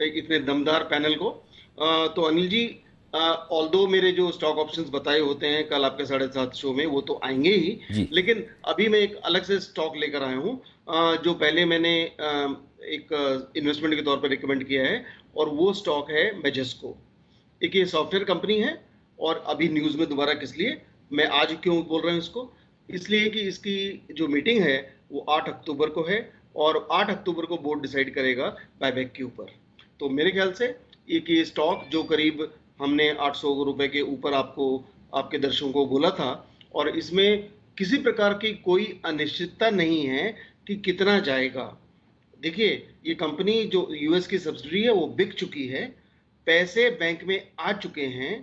इतने दमदार पैनल को। तो अनिल जी, ऑल्दो मेरे जो स्टॉक ऑप्शंस बताए होते हैं कल आपके 7:30 शो में, वो तो आएंगे ही, लेकिन अभी मैं एक अलग से स्टॉक लेकर आया हूँ जो पहले मैंने एक इन्वेस्टमेंट के तौर पर रिकमेंड किया है, और वो स्टॉक है मैजेस्को। एक ये सॉफ्टवेयर कंपनी है, और अभी न्यूज़ में दोबारा किस लिए मैं आज क्यों बोल रहा हूँ इसको, इसलिए कि इसकी जो मीटिंग है वो 8 अक्टूबर को है, और 8 अक्टूबर को बोर्ड डिसाइड करेगा बायबैक के ऊपर। तो मेरे ख्याल से एक ये स्टॉक जो करीब हमने 800 रुपए के ऊपर आपको, आपके दर्शकों को बोला था, और इसमें किसी प्रकार की कोई अनिश्चितता नहीं है कि कितना जाएगा। देखिए, ये कंपनी जो यूएस की सब्सिडी है वो बिक चुकी है, पैसे बैंक में आ चुके हैं।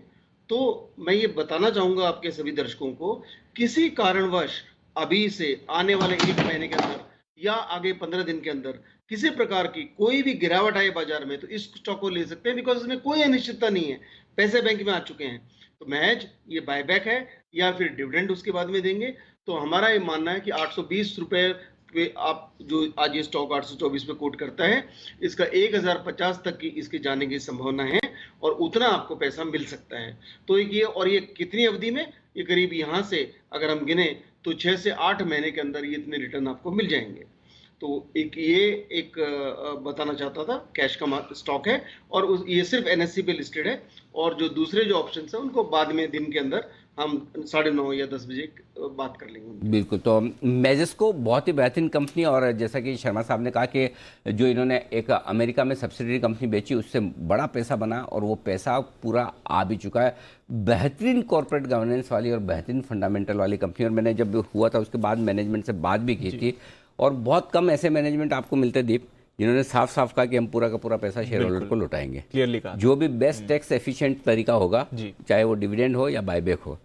तो मैं ये बताना चाहूँगा आपके सभी दर्शकों को, किसी कारणवश अभी से आने वाले 1 महीने के अंदर या आगे 15 दिन के अंदर किसी प्रकार की कोई भी गिरावट आए बाजार में, तो इस स्टॉक को ले सकते हैं, बिकॉज इसमें कोई अनिश्चितता नहीं है, पैसे बैंक में आ चुके हैं। तो महज ये बायबैक है या फिर डिविडेंड उसके बाद में देंगे। तो हमारा ये मानना है कि 820 रुपए पे आप जो आज ये स्टॉक 824 पे कोट करता है, इसका 1050 तक की इसके जाने की संभावना है, और उतना आपको पैसा मिल सकता है। तो ये, और ये कितनी अवधि में, ये करीब यहाँ से अगर हम गिने तो 6 से 8 महीने के अंदर ये इतने रिटर्न आपको मिल जाएंगे। तो एक बताना चाहता था, कैश का स्टॉक है, और ये सिर्फ एनएससी पे लिस्टेड है, और जो दूसरे जो ऑप्शंस हैं उनको बाद में दिन के अंदर हम 9:30 या 10 बजे बात कर लेंगे। बिल्कुल, तो मैजेस्को बहुत ही बेहतरीन कंपनी, और जैसा कि शर्मा साहब ने कहा कि जो इन्होंने एक अमेरिका में सब्सिडरी कंपनी बेची, उससे बड़ा पैसा बना, और वो पैसा पूरा आ भी चुका है। बेहतरीन कॉर्पोरेट गवर्नेंस वाली और बेहतरीन फंडामेंटल वाली कंपनी, और मैंने जब हुआ था उसके बाद मैनेजमेंट से बात भी की थी, और बहुत कम ऐसे मैनेजमेंट आपको मिलते दीप जिन्होंने साफ साफ कहा कि हम पूरा का पूरा पैसा शेयर होल्डर को लौटाएंगे। क्लियरली कहा, जो भी बेस्ट टैक्स एफिशिएंट तरीका होगा, चाहे वो डिविडेंड हो या बायबैक हो,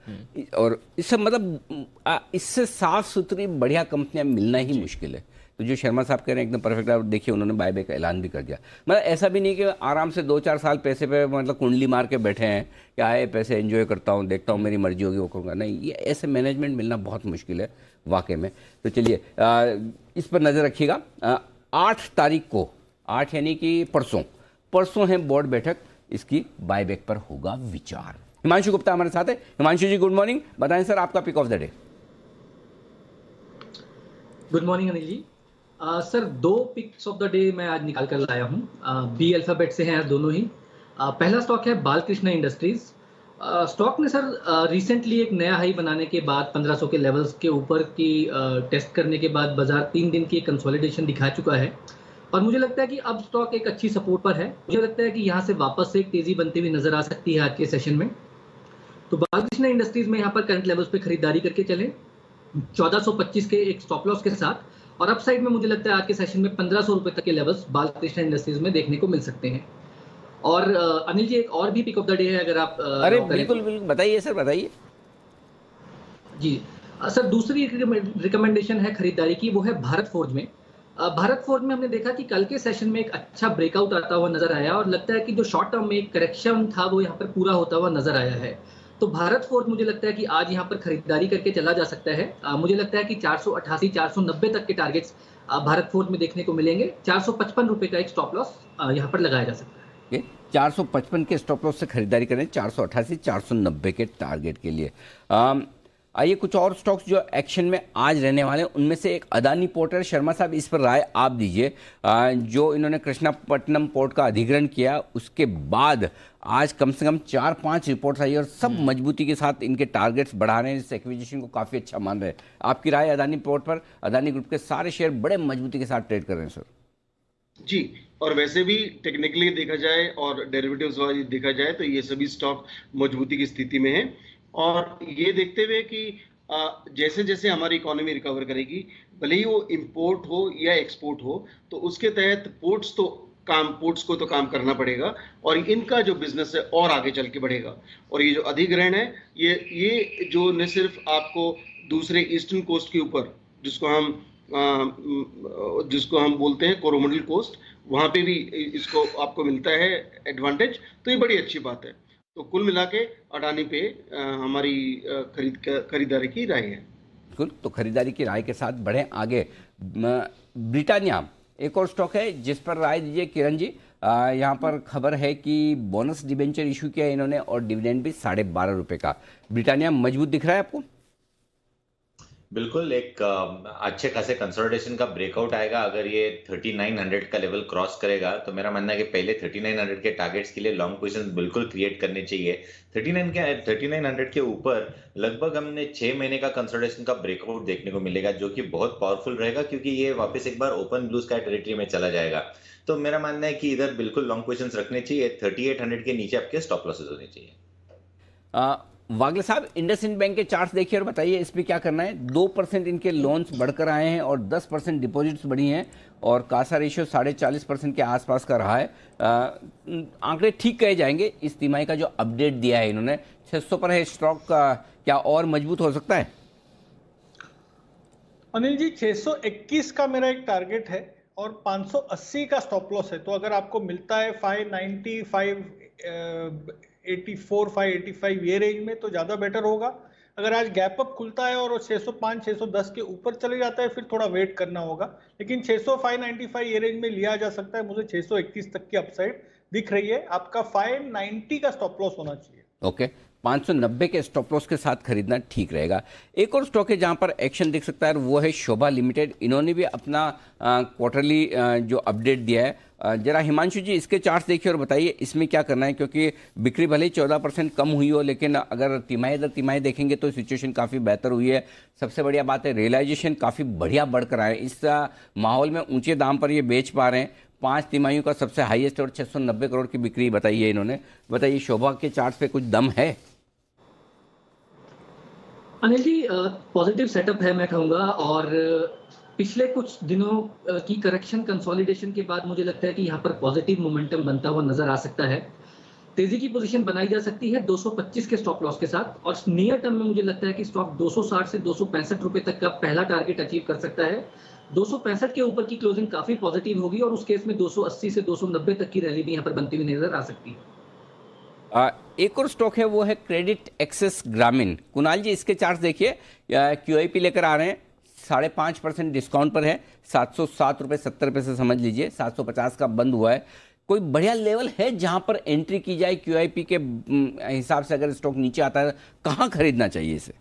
और इससे मतलब इससे साफ सुथरी बढ़िया कंपनियां मिलना ही मुश्किल है। तो जो शर्मा साहब कह रहे हैं एकदम परफेक्ट है, और देखिए उन्होंने बायबैक का ऐलान भी कर दिया। मतलब ऐसा भी नहीं कि आराम से 2-4 साल पैसे पे मतलब कुंडली मार के बैठे हैं कि आए पैसे एंजॉय करता हूँ, देखता हूँ, मेरी मर्जी होगी वो करूँगा। नहीं, ये ऐसे मैनेजमेंट मिलना बहुत मुश्किल है वाकई में। तो चलिए इस पर नज़र रखिएगा। 8 तारीख को, 8 यानी कि परसों है बोर्ड बैठक, इसकी बायबैक पर होगा विचार। हिमांशु गुप्ता हमारे साथ है। हिमांशु जी, गुड मॉर्निंग, बताएं सर आपका pick of the day. Good morning Anil ji. Sir 2 picks of the day मैं आज निकाल कर लाया हूँ, बी अल्फाबेट से हैं दोनों ही। पहला स्टॉक है बालकृष्ण इंडस्ट्रीज। स्टॉक ने सर रिसेंटली एक नया हाई बनाने के बाद 1500 के लेवल्स के ऊपर की टेस्ट करने के बाद बाजार 3 दिन की कंसोलिडेशन दिखा चुका है, और मुझे लगता है कि अब स्टॉक एक अच्छी सपोर्ट पर है। मुझे लगता है कि यहाँ से वापस से एक तेजी बनती हुई नजर आ सकती है आज के सेशन में। तो बालकृष्ण इंडस्ट्रीज में यहाँ पर करंट लेवल्स पे खरीदारी करके चलें 1425 के एक स्टॉप लॉस के साथ, और अपसाइड में मुझे लगता है आज के सेशन में 1500 रुपए तक के लेवल्स बालकृष्ण इंडस्ट्रीज में देखने को मिल सकते हैं। और अनिल जी, एक और भी पिक ऑफ द डे है, अगर आप अरे बिल्कुल बिल्कुल बताइए सर, बताइए जी। सर दूसरी रिकमेंडेशन है खरीदारी की, वो है भारत फोर्ज में। भारत फोर्ज में हमने देखा कि कल के सेशन में एक अच्छा ब्रेकआउट आता हुआ नजर आया, और लगता है कि जो शॉर्ट टर्म में एक करेक्शन था वो यहाँ पर पूरा होता हुआ नजर आया है। तो भारत फोर्ज मुझे लगता है कि आज यहाँ पर खरीदारी करके चला जा सकता है। मुझे लगता है कि 488 490 तक के टारगेट्स भारत फोर्ज में देखने को मिलेंगे। 455 रुपए का एक स्टॉप लॉस यहाँ पर लगाया जा सकता है। 455 के स्टॉप लॉस से खरीदारी करें 488 490 के टारगेट के लिए। आइए कुछ और स्टॉक्स जो एक्शन में आज रहने वाले हैं उनमें से एक अदानी पोर्ट है। शर्मा साहब इस पर राय आप दीजिए। जो इन्होंने कृष्णापट्टनम पोर्ट का अधिग्रहण किया उसके बाद आज कम से कम 4-5 रिपोर्ट्स आई और सब मजबूती के साथ इनके टारगेट्स बढ़ा रहे हैं, इस एक्विजिशन को काफ़ी अच्छा मान रहे हैं। आपकी राय अदानी पोर्ट पर? अदानी ग्रुप के सारे शेयर बड़े मजबूती के साथ ट्रेड कर रहे हैं सर। जी, और वैसे भी टेक्निकली देखा जाए और डेरिवेटिव्स वाइज देखा जाए तो ये सभी स्टॉक मजबूती की स्थिति में है। और ये देखते हुए कि जैसे जैसे हमारी इकोनॉमी रिकवर करेगी, भले ही वो इंपोर्ट हो या एक्सपोर्ट हो, तो उसके तहत पोर्ट्स को तो काम करना पड़ेगा और इनका जो बिजनेस है और आगे चल के बढ़ेगा। और ये जो अधिग्रहण है ये जो न सिर्फ आपको दूसरे ईस्टर्न कोस्ट के ऊपर जिसको हम बोलते हैं कोरोमंडल कोस्ट, वहां पे भी इसको आपको मिलता है एडवांटेज, तो ये बड़ी अच्छी बात है। तो कुल मिला के अडानी पे हमारी खरीदारी की राय है। बिल्कुल, तो खरीदारी की राय के साथ बढ़े आगे। ब्रिटानिया एक और स्टॉक है जिस पर राय दीजिए किरण जी। यहाँ पर खबर है कि बोनस डिबेंचर इशू किया इन्होंने और डिविडेंड भी 12.5 रुपए का। ब्रिटानिया मजबूत दिख रहा है आपको? बिल्कुल, एक अच्छे खासे कंसोलिडेशन का ब्रेकआउट आएगा। अगर ये 3900 का लेवल क्रॉस करेगा तो मेरा मानना है कि पहले 3900 के टारगेट्स के लिए लॉन्ग पोजीशन बिल्कुल क्रिएट करने चाहिए। 3900 के ऊपर लगभग हमने 6 महीने का कंसोलिडेशन का ब्रेकआउट देखने को मिलेगा, जो कि बहुत पावरफुल रहेगा क्योंकि ये वापस एक बार ओपन ब्लू स्काई टेरिटरी में चला जाएगा। तो मेरा मानना है कि इधर बिल्कुल लॉन्ग पोजीशन रखने चाहिए। 3800 के नीचे आपके स्टॉप लॉसेस होने चाहिए। वागले साहब, इंडसइंड बैंक के चार्ट्स देखिए और बताइए इसमें क्या करना है। 2% इनके लोन्स बढ़कर आए हैं और 10% डिपॉजिट्स बढ़ी हैं और कासा रेशियो 40.5% के आसपास का रहा है। आंकड़े ठीक कहे जाएंगे। इस तिमाही का जो अपडेट दिया है इन्होंने 600 पर है स्टॉक का, क्या और मजबूत हो सकता है? अनिल जी, 621 का मेरा एक टारगेट है और 580 का स्टॉप लॉस है। तो अगर आपको मिलता है 590, 584, 585 ये रेंज में तो ज्यादा बेटर होगा। अगर आज गैप अप खुलता है और 605, 610 के ऊपर चले जाता है फिर थोड़ा वेट करना होगा, लेकिन 600, 595 ये रेंज में लिया जा सकता है। मुझे 621 तक की अपसाइड दिख रही है। आपका 590 का स्टॉप लॉस होना चाहिए। ओके, 590 के स्टॉप लॉस के साथ खरीदना ठीक रहेगा। एक और स्टॉक है जहां पर एक्शन दिख सकता है, वो है शोभा लिमिटेड। इन्होंने भी अपना क्वार्टरली जो अपडेट दिया है। जरा हिमांशु जी इसके चार्ट्स देखिए और बताइए इसमें क्या करना है, क्योंकि बिक्री भले ही 14% कम हुई हो, लेकिन अगर तिमाही दर तिमाही देखेंगे तो सिचुएशन काफ़ी बेहतर हुई है। सबसे बढ़िया बात है रियलाइजेशन काफ़ी बढ़िया बढ़कर आए। इस माहौल में ऊंचे दाम पर ये बेच पा रहे हैं। 5 तिमाहियों का सबसे हाईएस्ट और 690 करोड़ की बिक्री बताई है इन्होंने। बताइए शोभा के चार्ट्स पे कुछ दम है? अनिल जी, पॉजिटिव सेटअप है मैं कहूँगा, और पिछले कुछ दिनों की करेक्शन कंसोलिडेशन के बाद मुझे लगता है कि यहाँ पर पॉजिटिव मोमेंटम बनता हुआ नजर आ सकता है। तेजी की पोजीशन बनाई जा सकती है 225 के स्टॉप लॉस के साथ, और नियर टर्म में मुझे लगता है कि स्टॉक 260 से 265 रुपए तक का पहला टारगेट अचीव कर सकता है। 265 के ऊपर की क्लोजिंग काफी पॉजिटिव होगी और उस केस में 280 से 290 तक की रैली भी यहाँ पर बनती हुई नजर आ सकती है। एक और स्टॉक है वो है क्रेडिट एक्सेस ग्रामीण। कुणाल जी इसके चार्ट देखिए, QIP लेकर आ रहे हैं, 5.5% डिस्काउंट पर है। 707 रुपये 70 पैसे से समझ लीजिए, 750 का बंद हुआ है। कोई बढ़िया लेवल है जहां पर एंट्री की जाए? QIP के हिसाब से अगर स्टॉक नीचे आता है कहां खरीदना चाहिए इसे?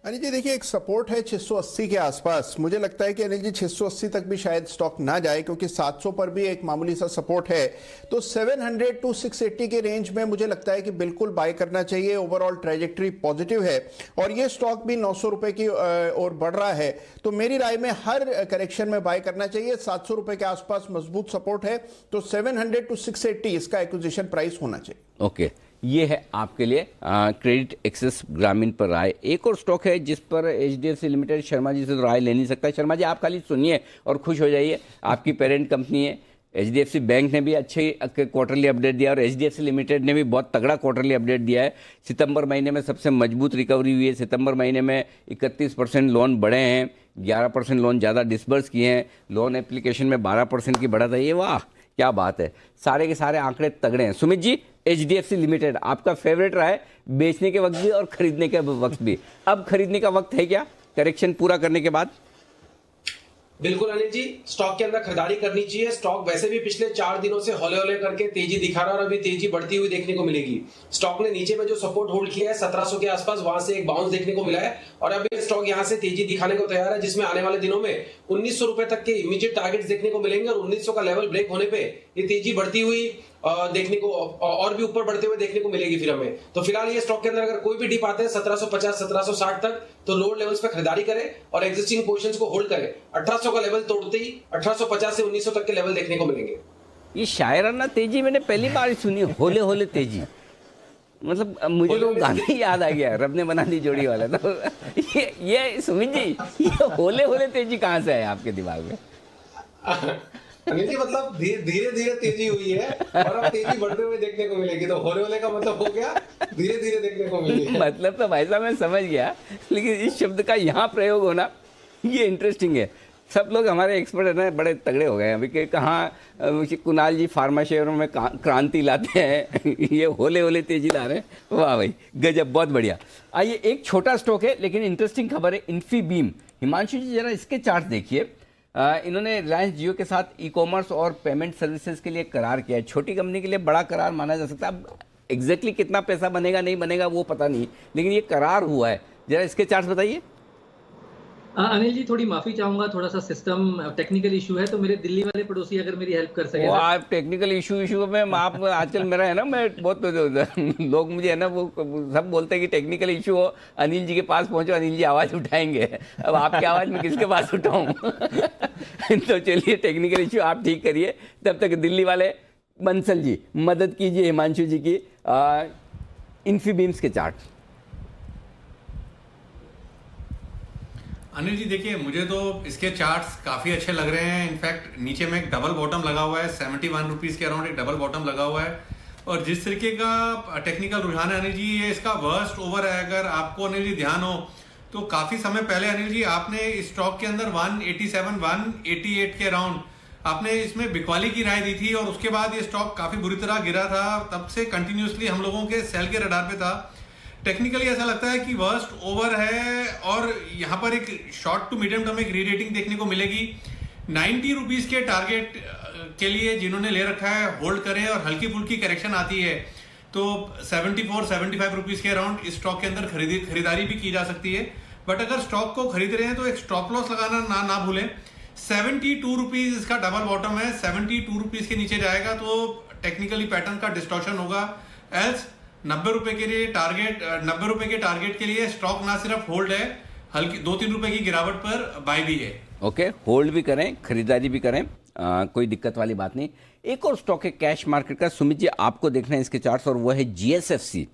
अनिल जी देखिए, एक सपोर्ट है 680 के आसपास। मुझे लगता है कि अनिल जी 680 तक भी शायद स्टॉक ना जाए, क्योंकि 700 पर भी एक मामूली सा सपोर्ट है। तो 700 to 680 के रेंज में मुझे लगता है कि बिल्कुल बाय करना चाहिए। ओवरऑल ट्रेजेक्टरी पॉजिटिव है और ये स्टॉक भी 900 रुपए की ओर बढ़ रहा है। तो मेरी राय में हर करेक्शन में बाय करना चाहिए। 700 रुपए के आसपास मजबूत सपोर्ट है, तो 700 to 680 इसका एक्विजिशन प्राइस होना चाहिए। ओके, ये है आपके लिए क्रेडिट एक्सेस ग्रामीण पर राय। एक और स्टॉक है जिस पर HDFC लिमिटेड, शर्मा जी से तो राय ले नहीं सकता। शर्मा जी आप खाली सुनिए और खुश हो जाइए, आपकी पेरेंट कंपनी है। HDFC बैंक ने भी अच्छे क्वार्टरली अपडेट दिया और HDFC लिमिटेड ने भी बहुत तगड़ा क्वार्टरली अपडेट दिया है। सितंबर महीने में सबसे मजबूत रिकवरी हुई है। सितंबर महीने में 31% लोन बढ़े हैं, 11% लोन ज़्यादा डिसबर्स किए हैं, लोन एप्लीकेशन में 12% की बढ़त है। ये वाह क्या बात है, सारे के सारे आंकड़े तगड़े हैं। सुमित जी, HDFC लिमिटेड आपका फेवरेट रहा है बेचने के वक्त भी और खरीदने के वक्त भी। अब खरीदने का वक्त है क्या, करेक्शन पूरा करने के बाद? बिल्कुल अनिल जी, स्टॉक के अंदर खरीदारी करनी चाहिए। स्टॉक वैसे भी पिछले 4 दिनों से हौले हौले करके तेजी दिखा रहा है और अभी तेजी बढ़ती हुई देखने को मिलेगी। स्टॉक ने नीचे में जो सपोर्ट होल्ड किया है 1700 के आसपास, वहां से एक बाउंस देखने को मिला है और अभी स्टॉक यहां से तेजी दिखाने को तैयार है, जिसमें आने वाले दिनों में 1900 रुपए तक के इमीडिएट टारगेट्स देखने को मिलेंगे और 1900 का लेवल ब्रेक होने पे ये तेजी बढ़ती हुई देखने को और भी ऊपर बढ़ते हुए देखने को मिलेगी फिर हमें। तो फिलहाल ये स्टॉक के अंदर अगर कोई भी डिप आता है 1750 1760 तक, तो लोअर लेवल्स पे खरीदारी करें और एग्जिस्टिंग पोजीशंस को होल्ड करें। 1800 का लेवल तोड़ते ही 1850 से 1900 तक के लेवल देखने को मिलेंगे। ये शायराना तेजी मैंने पहली बार सुनी, होले होले तेजी। मतलब मुझे तो गाना ही याद आ गया, रब ने बना दी जोड़ी वाला। तो ये सुमित जी, ये होले होले तेजी कहाँ से है आपके दिमाग में? अनिल जी, मतलब धीरे धीरे तेजी हुई है और अब तेजी बढ़ते हुए देखने को मिलेगी। तो होले होले का मतलब हो गया धीरे धीरे देखने को मिलेगी। मतलब तो भाई साहब मैं समझ गया, लेकिन इस शब्द का यहाँ प्रयोग होना ये इंटरेस्टिंग है। सब लोग हमारे एक्सपर्ट है ना, बड़े तगड़े हो गए अभी कि कहाँ कुणाल जी फार्मा शेयरों में क्रांति लाते हैं, ये होले होले तेजी ला रहे हैं। वाह भाई गजब, बहुत बढ़िया। आइए, एक छोटा स्टॉक है लेकिन इंटरेस्टिंग खबर है, इन्फीबीम। हिमांशु जी जरा इसके चार्ट देखिए। इन्होंने रिलायंस जियो के साथ ई कॉमर्स और पेमेंट सर्विसेज के लिए करार किया है। छोटी कंपनी के लिए बड़ा करार माना जा सकता है। अब एग्जैक्टली कितना पैसा बनेगा नहीं बनेगा वो पता नहीं, लेकिन ये करार हुआ है। जरा इसके चार्ट बताइए। अनिल जी, थोड़ी माफी चाहूंगा, थोड़ा सा सिस्टम टेक्निकल इशू है, तो मेरे दिल्ली वाले पड़ोसी अगर मेरी हेल्प कर सके। आप टेक्निकल इशू में आप आजकल मेरा है ना, मैं बहुत लोग मुझे है ना वो सब बोलते हैं कि टेक्निकल इशू हो, अनिल जी के पास पहुंचो, अनिल जी आवाज उठाएंगे। अब आपकी आवाज में किसके पास उठाऊं? तो चलिए, टेक्निकल इशू आप ठीक करिए, तब तक दिल्ली वाले बंसल जी मदद कीजिए हिमांशु जी की। इन्फीबीम्स के चार्ट। अनिल जी देखिए, मुझे तो इसके चार्ट्स काफी अच्छे लग रहे हैं। इनफैक्ट नीचे में एक डबल बॉटम लगा हुआ है, 71 रुपीज के अराउंड एक डबल बॉटम लगा हुआ है। और जिस तरीके का टेक्निकल रुझान है अनिल जी, ये इसका वर्स्ट ओवर है। अगर आपको अनिल जी ध्यान हो तो काफी समय पहले अनिल जी आपने इस स्टॉक के अंदर 187 188 के अराउंड आपने इसमें बिकवाली की राय दी थी और उसके बाद ये स्टॉक काफी बुरी तरह गिरा था। तब से कंटिन्यूसली हम लोगों के सेल के रडार पे था। टेक्निकली ऐसा लगता है कि वर्स्ट ओवर है और यहाँ पर एक शॉर्ट टू मीडियम टर्म एक रीरेटिंग देखने को मिलेगी। 90 रुपीज के टारगेट के लिए जिन्होंने ले रखा है होल्ड करें, और हल्की फुल्की करेक्शन आती है तो 74-75 रुपीज के अराउंड इस स्टॉक के अंदर खरीदारी भी की जा सकती है। बट अगर स्टॉक को खरीद रहे हैं तो एक स्टॉप लॉस लगाना ना भूलें। 72 रुपीज इसका डबल बॉटम है, 72 रुपीज के नीचे जाएगा तो टेक्निकली पैटर्न का डिस्टॉर्शन होगा। एल्स 90 रुपए के लिए टारगेट, 90 रुपए के टारगेट के लिए स्टॉक ना सिर्फ होल्ड है, हल्की 2-3 रुपए की गिरावट पर बाय भी है। ओके, होल्ड भी करें, खरीदारी भी करें, कोई दिक्कत वाली बात नहीं। एक और स्टॉक है कैश मार्केट का, सुमित जी आपको देखना है इसके चार्ट्स, और वो है जीएसएफसी।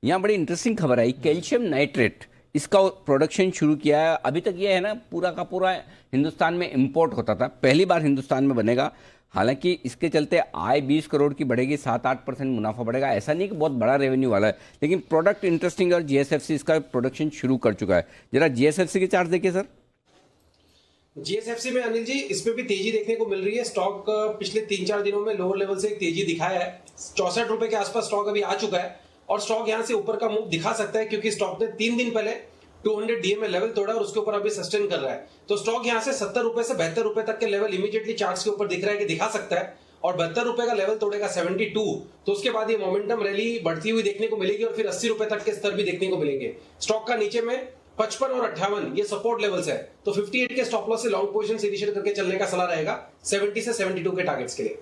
यहाँ बड़ी इंटरेस्टिंग खबर आई, कैल्शियम नाइट्रेट इसका प्रोडक्शन शुरू किया है। अभी तक ये है ना पूरा का पूरा हिंदुस्तान में इंपोर्ट होता था, पहली बार हिंदुस्तान में बनेगा। हालांकि इसके चलते आय 20 करोड़ की बढ़ेगी, 7-8% मुनाफा बढ़ेगा। ऐसा नहीं कि बहुत बड़ा रेवेन्यू वाला है, लेकिन प्रोडक्ट इंटरेस्टिंग और जीएसएफसी इसका प्रोडक्शन शुरू कर चुका है। जरा जीएसएफसी के चार्ट देखिए सर। जीएसएफसी में अनिल जी इसमें भी तेजी देखने को मिल रही है। स्टॉक पिछले 3-4 दिनों में लोअर लेवल से एक तेजी दिखाया है। 64 रुपए के आसपास स्टॉक अभी आ चुका है और स्टॉक यहां से ऊपर का मूव दिखा सकता है, क्योंकि स्टॉक ने 3 दिन पहले 200 डीएमए लेवल तोड़ा और उसके ऊपर अभी सस्टेन कर रहा है। तो स्टॉक यहां से 70 रुपए से 72 रुपए तक के लेवल इमीडिएटली चार्ट्स के ऊपर दिख रहा है कि दिखा सकता है, और 72 रुपए का लेवल तोड़ेगा 72, तो उसके बाद ये मोमेंटम रैली बढ़ती हुई देखने को मिलेगी और फिर 80 रुपए तक के स्तर भी देखने को मिलेंगे। स्टॉक का नीचे में 55 और 58 ये सपोर्ट लेवल्स है, तो 58 के स्टॉप लॉस से लॉन्ग पोजीशन इनिशिएट करके चलने का सलाह रहेगा 70 से 72 के टारगेट्स के लिए।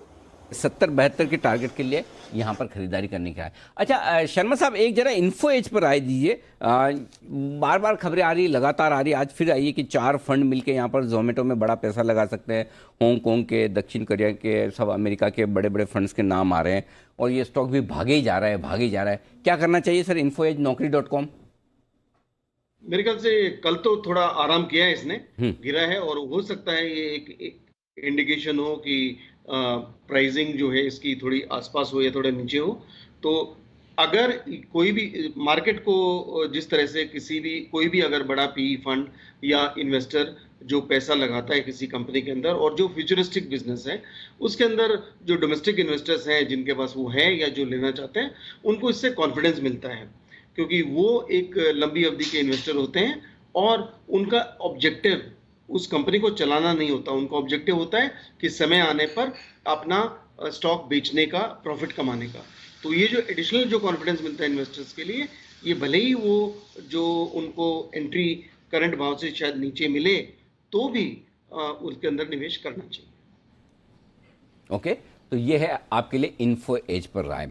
70-72 के टारगेट के लिए यहाँ पर खरीदारी करने का है। अच्छा शर्मा साहब, एक जरा इन्फो एज पर राय दीजिए। बार बार खबरें आ रही, लगातार आ रही, आज फिर आई है कि 4 फंड मिलके यहाँ पर जोमेटो में बड़ा पैसा लगा सकते हैं। हांगकांग के, दक्षिण कोरिया के, सब अमेरिका के बड़े बड़े फंड्स के नाम आ रहे हैं और ये स्टॉक भी भागे ही जा रहा है। क्या करना चाहिए सर इन्फो एज, Naukri.com? मेरे ख्याल से कल तो थोड़ा आराम किया है इसने, गिरा है, और हो सकता है ये एक इंडिकेशन हो कि प्राइसिंग जो है इसकी थोड़ी आसपास हो या थोड़ा नीचे हो। तो अगर कोई भी मार्केट को जिस तरह से कोई भी अगर बड़ा पीई फंड या इन्वेस्टर जो पैसा लगाता है किसी कंपनी के अंदर और जो फ्यूचरिस्टिक बिजनेस है उसके अंदर, जो डोमेस्टिक इन्वेस्टर्स हैं जिनके पास वो है या जो लेना चाहते हैं, उनको इससे कॉन्फिडेंस मिलता है, क्योंकि वो एक लंबी अवधि के इन्वेस्टर होते हैं और उनका ऑब्जेक्टिव उस कंपनी को चलाना नहीं होता, उनका ऑब्जेक्टिव होता है कि समय आने पर अपना स्टॉक बेचने का, प्रॉफिट कमाने का। तो ये जो एडिशनल जो कॉन्फिडेंस मिलता है इन्वेस्टर्स के लिए, ये भले ही वो जो उनको एंट्री करंट भाव से शायद नीचे मिले तो भी उसके अंदर निवेश करना चाहिए। ओके, तो ये है आपके लिए इन्फो एज पर राय।